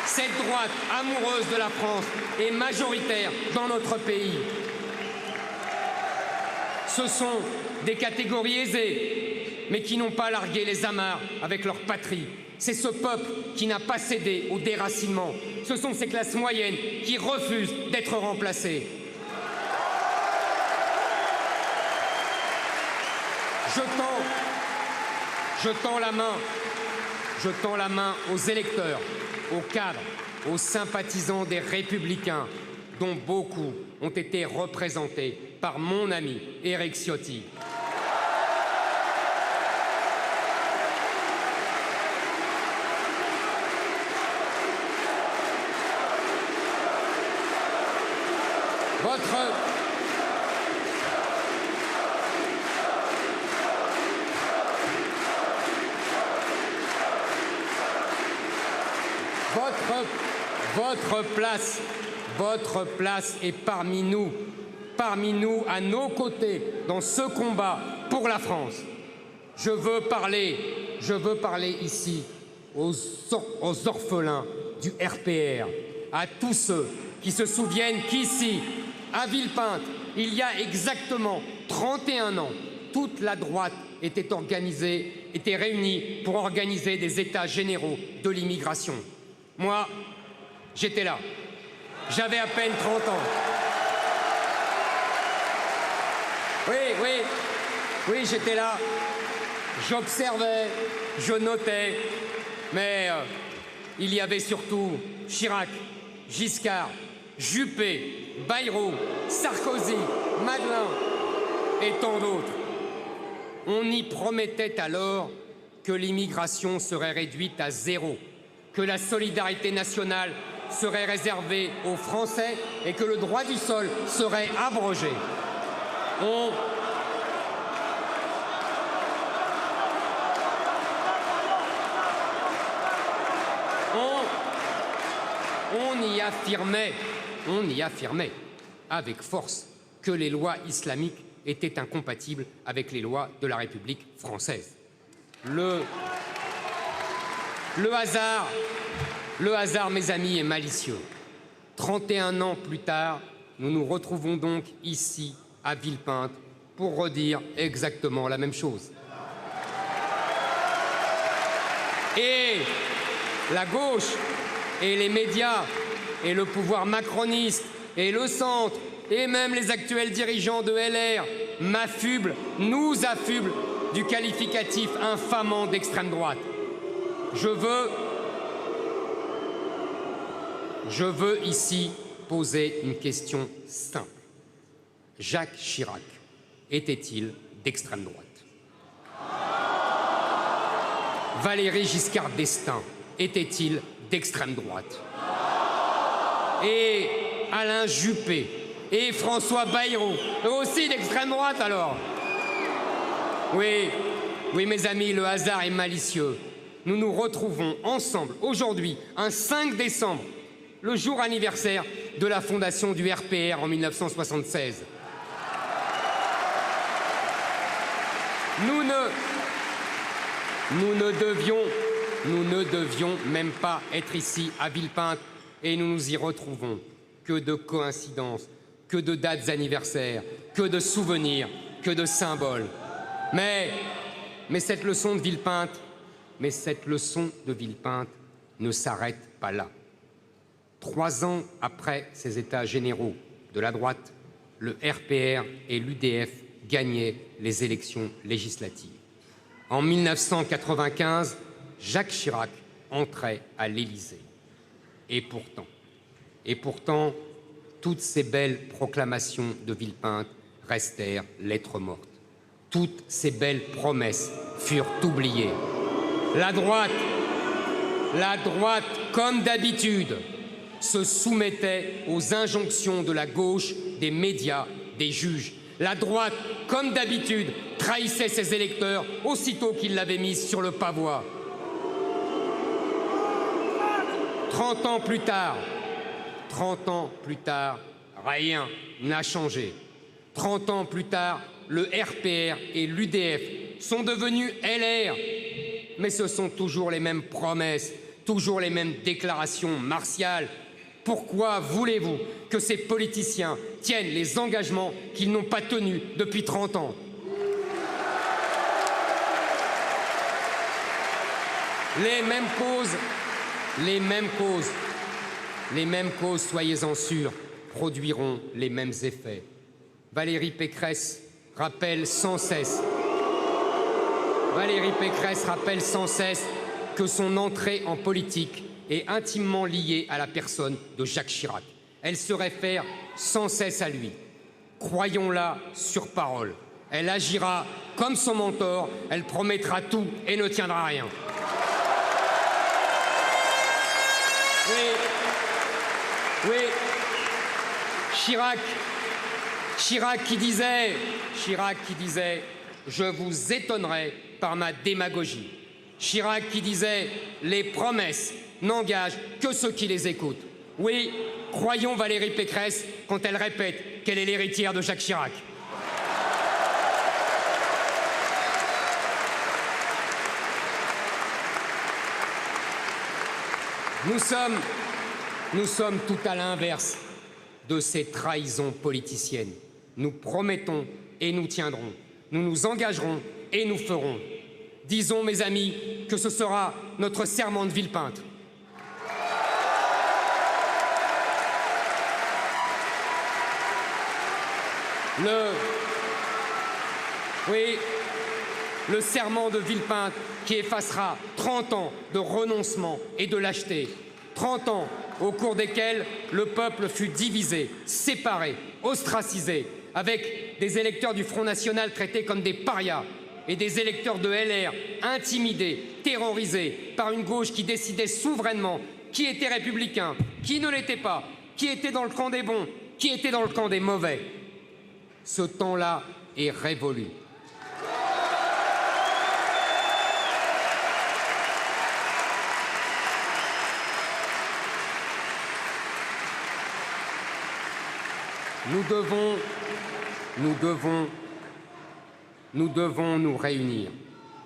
Cette droite amoureuse de la France est majoritaire dans notre pays. Ce sont des catégories aisées, mais qui n'ont pas largué les amarres avec leur patrie. C'est ce peuple qui n'a pas cédé au déracinement. Ce sont ces classes moyennes qui refusent d'être remplacées. Je tends la main aux électeurs, aux cadres, aux sympathisants des Républicains, dont beaucoup ont été représentés par mon ami Éric Ciotti. Votre place est parmi nous, à nos côtés, dans ce combat pour la France. Je veux parler ici aux orphelins du RPR, à tous ceux qui se souviennent qu'ici, à Villepinte, il y a exactement 31 ans, toute la droite était réunie pour organiser des états généraux de l'immigration. Moi, j'étais là. J'avais à peine 30 ans. Oui, j'étais là. J'observais, je notais. Mais il y avait surtout Chirac, Giscard, Juppé, Bayrou, Sarkozy, Madelin et tant d'autres. On y promettait alors que l'immigration serait réduite à zéro, que la solidarité nationale serait réservée aux Français et que le droit du sol serait abrogé. On y affirmait avec force que les lois islamiques étaient incompatibles avec les lois de la République française. Le hasard, mes amis, est malicieux. 31 ans plus tard, nous nous retrouvons donc ici, à Villepinte, pour redire exactement la même chose. Et la gauche, et les médias, et le pouvoir macroniste, et le centre, et même les actuels dirigeants de LR nous affublent du qualificatif infamant d'extrême droite. Je veux ici poser une question simple. Jacques Chirac était-il d'extrême droite? Valéry Giscard d'Estaing était-il d'extrême droite? Et Alain Juppé et François Bayrou, eux aussi d'extrême droite alors? Oui, mes amis, le hasard est malicieux. Nous nous retrouvons ensemble aujourd'hui, un 5 décembre, le jour anniversaire de la fondation du RPR en 1976. Nous ne devions même pas être ici à Villepinte et nous nous y retrouvons. Que de coïncidences, que de dates anniversaires, que de souvenirs, que de symboles. Mais cette leçon de Villepinte, ne s'arrête pas là. 3 ans après ces états généraux de la droite, le RPR et l'UDF gagnaient les élections législatives. En 1995, Jacques Chirac entrait à l'Élysée. Et pourtant, toutes ces belles proclamations de Villepinte restèrent lettres mortes. Toutes ces belles promesses furent oubliées. La droite, comme d'habitude, se soumettait aux injonctions de la gauche, des médias, des juges. La droite, comme d'habitude, trahissait ses électeurs aussitôt qu'ils l'avaient mise sur le pavois. 30 ans plus tard, rien n'a changé. 30 ans plus tard, le RPR et l'UDF sont devenus LR. Mais ce sont toujours les mêmes promesses, toujours les mêmes déclarations martiales. Pourquoi voulez-vous que ces politiciens tiennent les engagements qu'ils n'ont pas tenus depuis 30 ans? Les mêmes causes, soyez-en sûrs, produiront les mêmes effets. Valérie Pécresse rappelle sans cesse que son entrée en politique est intimement liée à la personne de Jacques Chirac. Elle se réfère sans cesse à lui. Croyons-la sur parole. Elle agira comme son mentor, elle promettra tout et ne tiendra rien. Oui, Chirac qui disait « Je vous étonnerai par ma démagogie ». Chirac qui disait « Les promesses n'engagent que ceux qui les écoutent ». Oui, croyons Valérie Pécresse quand elle répète qu'elle est l'héritière de Jacques Chirac. Nous sommes tout à l'inverse de ces trahisons politiciennes. Nous promettons et nous tiendrons. Nous nous engagerons et nous ferons. Disons, mes amis, que ce sera notre serment de Villepinte. Le serment de Villepinte qui effacera 30 ans de renoncement et de lâcheté. 30 ans au cours desquels le peuple fut divisé, séparé, ostracisé, avec des électeurs du Front National traités comme des parias et des électeurs de LR intimidés, terrorisés par une gauche qui décidait souverainement qui était républicain, qui ne l'était pas, qui était dans le camp des bons, qui était dans le camp des mauvais. Ce temps-là est révolu. Nous devons nous réunir,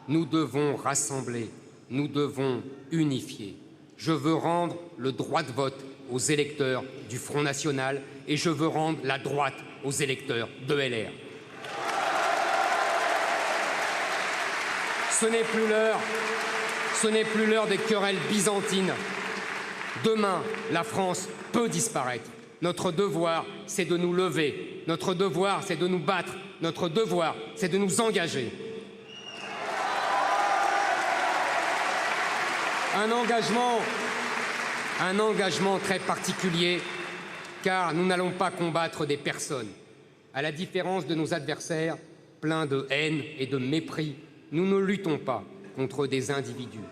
nous devons rassembler, nous devons unifier. Je veux rendre le droit de vote aux électeurs du Front National et je veux rendre la droite aux électeurs de LR. Ce n'est plus l'heure des querelles byzantines. Demain, la France peut disparaître. Notre devoir, c'est de nous lever. Notre devoir, c'est de nous battre. Notre devoir, c'est de nous engager. Un engagement très particulier, car nous n'allons pas combattre des personnes. À la différence de nos adversaires, pleins de haine et de mépris, nous ne luttons pas contre des individus.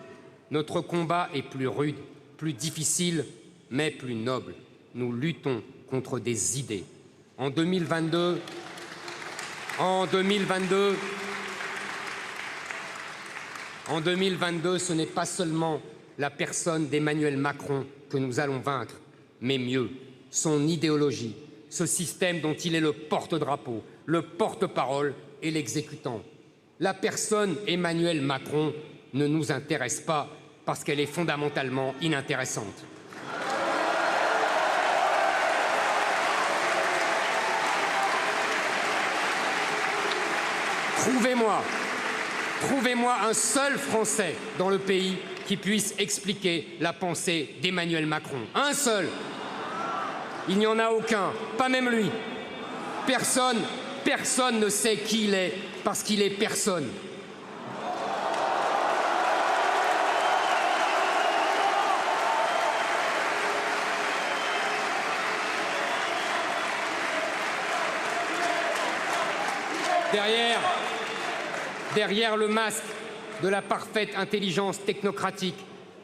Notre combat est plus rude, plus difficile, mais plus noble. Nous luttons contre des idées. En 2022, ce n'est pas seulement la personne d'Emmanuel Macron que nous allons vaincre, mais mieux, son idéologie, ce système dont il est le porte-drapeau, le porte-parole et l'exécutant. La personne Emmanuel Macron ne nous intéresse pas parce qu'elle est fondamentalement inintéressante. Trouvez-moi un seul Français dans le pays qui puisse expliquer la pensée d'Emmanuel Macron. Un seul. Il n'y en a aucun, pas même lui. Personne ne sait qui il est parce qu'il est personne. Derrière le masque de la parfaite intelligence technocratique,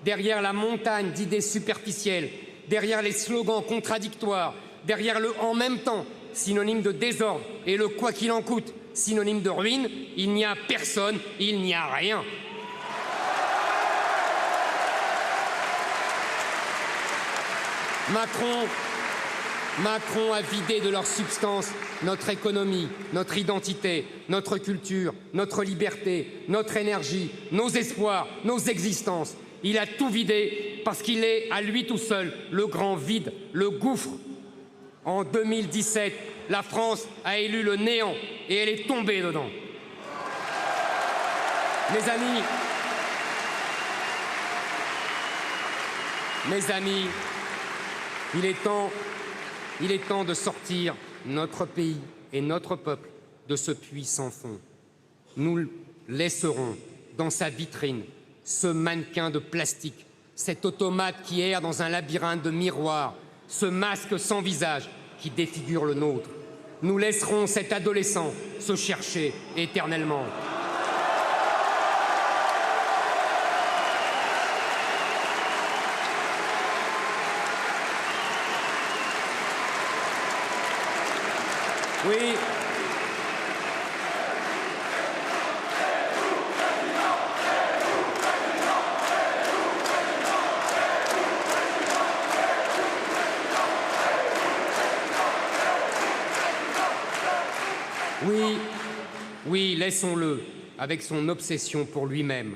derrière la montagne d'idées superficielles, derrière les slogans contradictoires, derrière le « en même temps », synonyme de désordre, et le « quoi qu'il en coûte », synonyme de ruine, il n'y a personne, il n'y a rien. Macron a vidé de leur substance notre économie, notre identité, notre culture, notre liberté, notre énergie, nos espoirs, nos existences. Il a tout vidé parce qu'il est, à lui tout seul, le grand vide, le gouffre. En 2017, la France a élu le néant et elle est tombée dedans. Mes amis, il est temps de sortir notre pays et notre peuple de ce puits sans fond. Nous laisserons dans sa vitrine ce mannequin de plastique, cet automate qui erre dans un labyrinthe de miroirs, ce masque sans visage qui défigure le nôtre. Nous laisserons cet adolescent se chercher éternellement. Oui. Oui, laissons-le avec son obsession pour lui-même.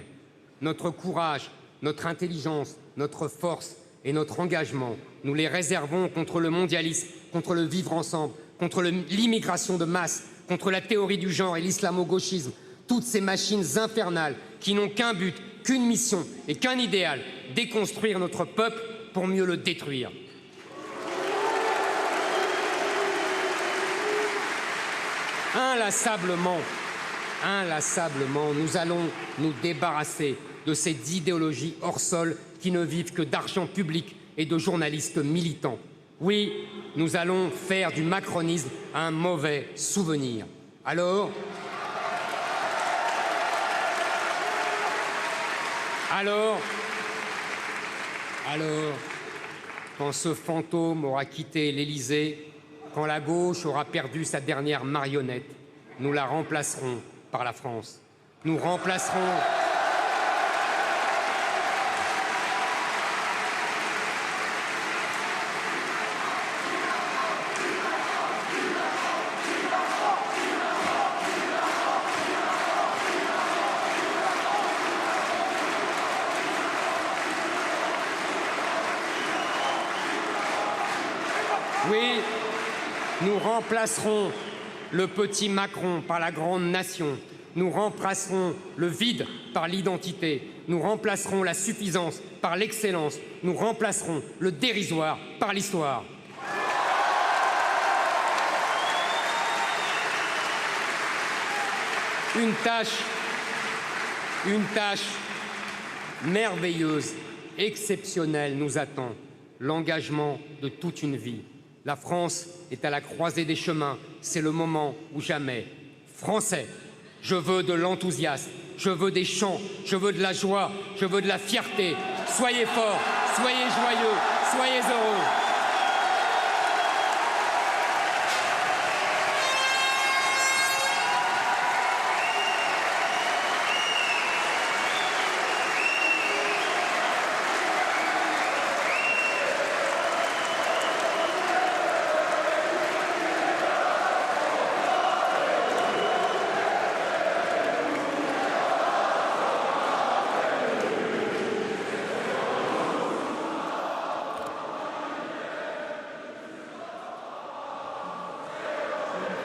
Notre courage, notre intelligence, notre force et notre engagement, nous les réservons contre le mondialisme, contre le vivre ensemble, contre l'immigration de masse, contre la théorie du genre et l'islamo-gauchisme, toutes ces machines infernales qui n'ont qu'un but, qu'une mission et qu'un idéal, déconstruire notre peuple pour mieux le détruire. Inlassablement, nous allons nous débarrasser de ces idéologies hors sol qui ne vivent que d'argent public et de journalistes militants. Oui, nous allons faire du macronisme un mauvais souvenir. Alors, quand ce fantôme aura quitté l'Élysée, quand la gauche aura perdu sa dernière marionnette, nous la remplacerons par la France. Nous remplacerons... Oui, nous remplacerons le petit Macron par la grande nation. Nous remplacerons le vide par l'identité. Nous remplacerons la suffisance par l'excellence. Nous remplacerons le dérisoire par l'histoire. Une tâche merveilleuse, exceptionnelle nous attend. L'engagement de toute une vie. La France est à la croisée des chemins. C'est le moment ou jamais. Français, je veux de l'enthousiasme, je veux des chants, je veux de la joie, je veux de la fierté. Soyez forts, soyez joyeux, soyez heureux.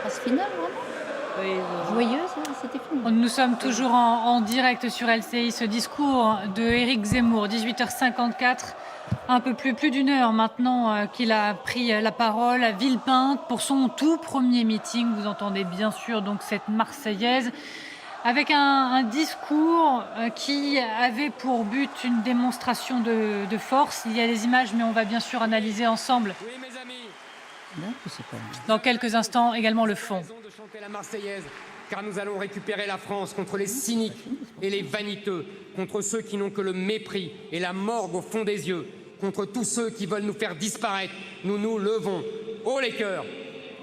Phrase finale, vraiment ? joyeuse, c'était fini. Nous sommes toujours en direct sur LCI. Ce discours de Éric Zemmour, 18h54, un peu plus d'une heure maintenant qu'il a pris la parole à Villepinte pour son tout premier meeting. Vous entendez bien sûr donc cette Marseillaise avec un discours qui avait pour but une démonstration de force. Il y a des images, mais on va bien sûr analyser ensemble. Oui, mes amis. Non, c'est pas... Dans quelques instants, également le fond. De chanter la Marseillaise, car nous allons récupérer la France contre les cyniques et les vaniteux, contre ceux qui n'ont que le mépris et la morgue au fond des yeux, contre tous ceux qui veulent nous faire disparaître. Nous nous levons. Haut les cœurs.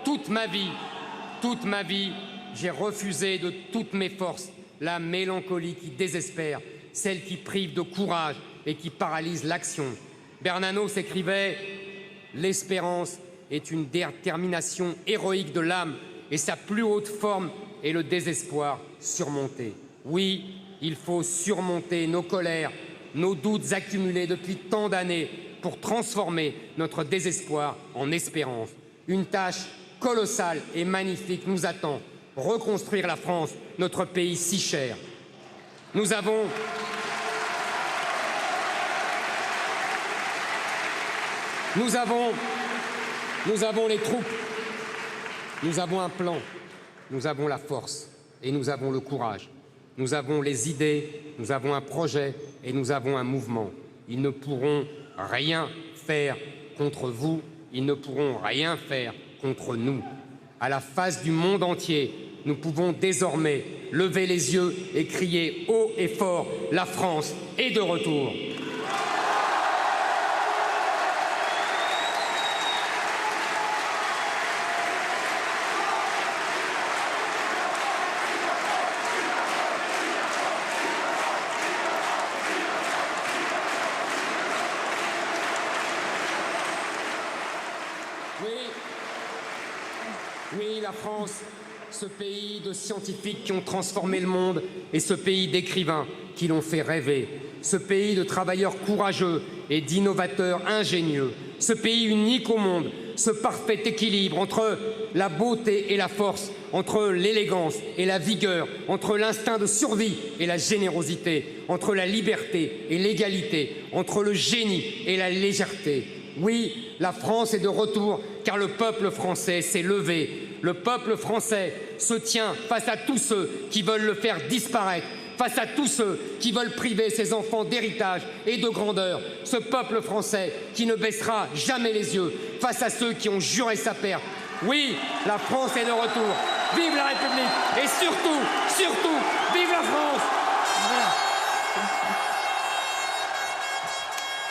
Toute ma vie, j'ai refusé de toutes mes forces la mélancolie qui désespère, celle qui prive de courage et qui paralyse l'action. Bernanos écrivait « L'espérance est une détermination héroïque de l'âme et sa plus haute forme est le désespoir surmonté. » Oui, il faut surmonter nos colères, nos doutes accumulés depuis tant d'années pour transformer notre désespoir en espérance. Une tâche colossale et magnifique nous attend. Reconstruire la France, notre pays si cher. Nous avons les troupes, nous avons un plan, nous avons la force et nous avons le courage. Nous avons les idées, nous avons un projet et nous avons un mouvement. Ils ne pourront rien faire contre vous, ils ne pourront rien faire contre nous. À la face du monde entier, nous pouvons désormais lever les yeux et crier haut et fort « La France est de retour !» Oui, la France, ce pays de scientifiques qui ont transformé le monde et ce pays d'écrivains qui l'ont fait rêver, ce pays de travailleurs courageux et d'innovateurs ingénieux, ce pays unique au monde, ce parfait équilibre entre la beauté et la force, entre l'élégance et la vigueur, entre l'instinct de survie et la générosité, entre la liberté et l'égalité, entre le génie et la légèreté. Oui, la France est de retour car le peuple français s'est levé. Le peuple français se tient face à tous ceux qui veulent le faire disparaître, face à tous ceux qui veulent priver ses enfants d'héritage et de grandeur. Ce peuple français qui ne baissera jamais les yeux face à ceux qui ont juré sa perte. Oui, la France est de retour. Vive la République et surtout, vive la France.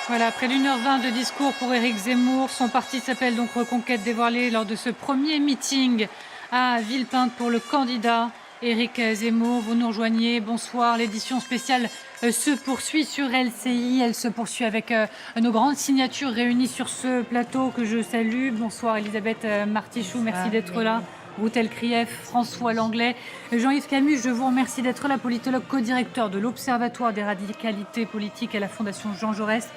Voilà, près d'1h20 de discours pour Éric Zemmour. Son parti s'appelle donc Reconquête, dévoilé lors de ce premier meeting à Villepinte pour le candidat Éric Zemmour. Vous nous rejoignez, bonsoir. L'édition spéciale se poursuit sur LCI. Elle se poursuit avec nos grandes signatures réunies sur ce plateau que je salue. Bonsoir Elisabeth Martichoux, merci d'être là. Routel Krief, François Langlais, Jean-Yves Camus, je vous remercie d'être là, politologue co-directeur de l'Observatoire des radicalités politiques à la Fondation Jean Jaurès,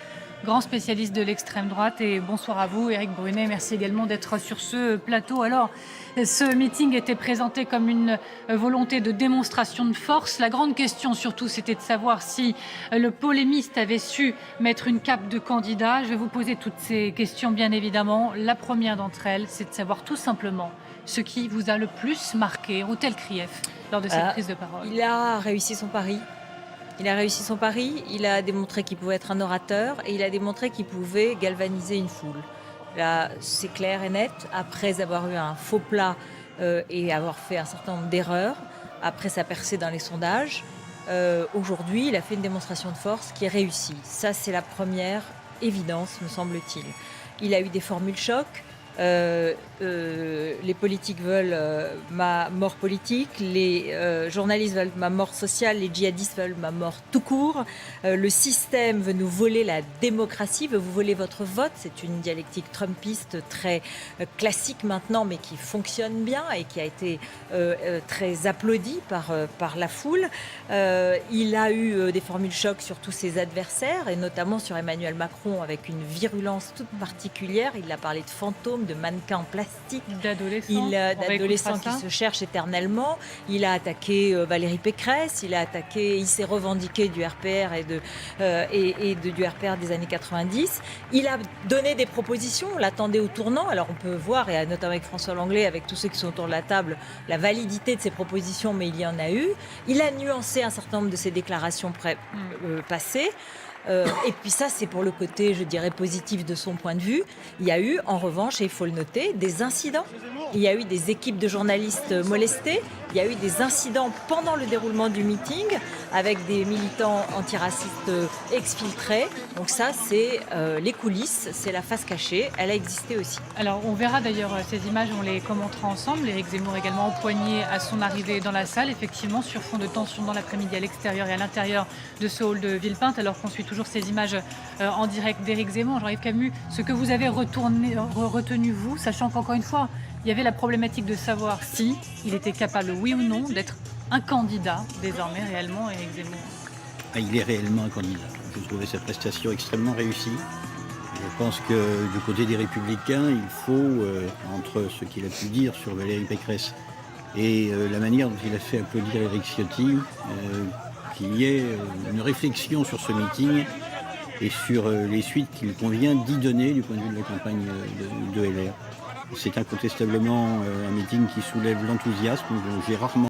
grand spécialiste de l'extrême droite. Et bonsoir à vous, Éric Brunet, merci également d'être sur ce plateau. Alors, ce meeting était présenté comme une volonté de démonstration de force. La grande question surtout, c'était de savoir si le polémiste avait su mettre une cape de candidat. Je vais vous poser toutes ces questions, bien évidemment. La première d'entre elles, c'est de savoir tout simplement ce qui vous a le plus marqué, Routel Krief, lors de cette prise de parole. Il a réussi son pari. Il a démontré qu'il pouvait être un orateur et il a démontré qu'il pouvait galvaniser une foule. Là, c'est clair et net. Après avoir eu un faux plat et avoir fait un certain nombre d'erreurs, après sa percée dans les sondages, aujourd'hui, il a fait une démonstration de force qui est réussie. Ça, c'est la première évidence, me semble-t-il. Il a eu des formules choc. Les politiques veulent ma mort politique, les journalistes veulent ma mort sociale, les djihadistes veulent ma mort tout court, le système veut nous voler la démocratie, veut vous voler votre vote. C'est une dialectique trumpiste très classique maintenant, mais qui fonctionne bien et qui a été très applaudie par la foule. Il a eu des formules choc sur tous ses adversaires et notamment sur Emmanuel Macron avec une virulence toute particulière. Il a parlé de fantômes, de mannequins en plastique. fantastique. D'adolescents Qui se cherchent éternellement. Il a attaqué Valérie Pécresse, il s'est revendiqué du RPR du RPR des années 90. Il a donné des propositions, on l'attendait au tournant. Alors on peut voir, et notamment avec François Langlais, avec tous ceux qui sont autour de la table, la validité de ses propositions, mais il y en a eu. Il a nuancé un certain nombre de ses déclarations passées. Et puis ça, c'est pour le côté, je dirais, positif de son point de vue. Il y a eu, en revanche, et il faut le noter, des incidents. Il y a eu des équipes de journalistes molestées. Il y a eu des incidents pendant le déroulement du meeting avec des militants antiracistes exfiltrés. Donc ça, c'est les coulisses, c'est la face cachée. Elle a existé aussi. Alors, on verra d'ailleurs ces images, on les commentera ensemble. Éric Zemmour également empoigné à son arrivée dans la salle, effectivement, sur fond de tension dans l'après-midi à l'extérieur et à l'intérieur de ce hall de Villepinte, alors qu'on suit toujours ces images en direct d'Éric Zemmour. Jean-Yves Camus, ce que vous avez retenu, vous, sachant qu'encore une fois, il y avait la problématique de savoir si il était capable, oui ou non, d'être un candidat, désormais, réellement, Éric Zemmour. Il est réellement un candidat. Je trouvais sa prestation extrêmement réussie. Je pense que du côté des Républicains, il faut, entre ce qu'il a pu dire sur Valérie Pécresse et la manière dont il a fait applaudir Éric Ciotti, qu'il y ait une réflexion sur ce meeting et sur les suites qu'il convient d'y donner du point de vue de la campagne de LR. C'est incontestablement un meeting qui soulève l'enthousiasme. J'ai rarement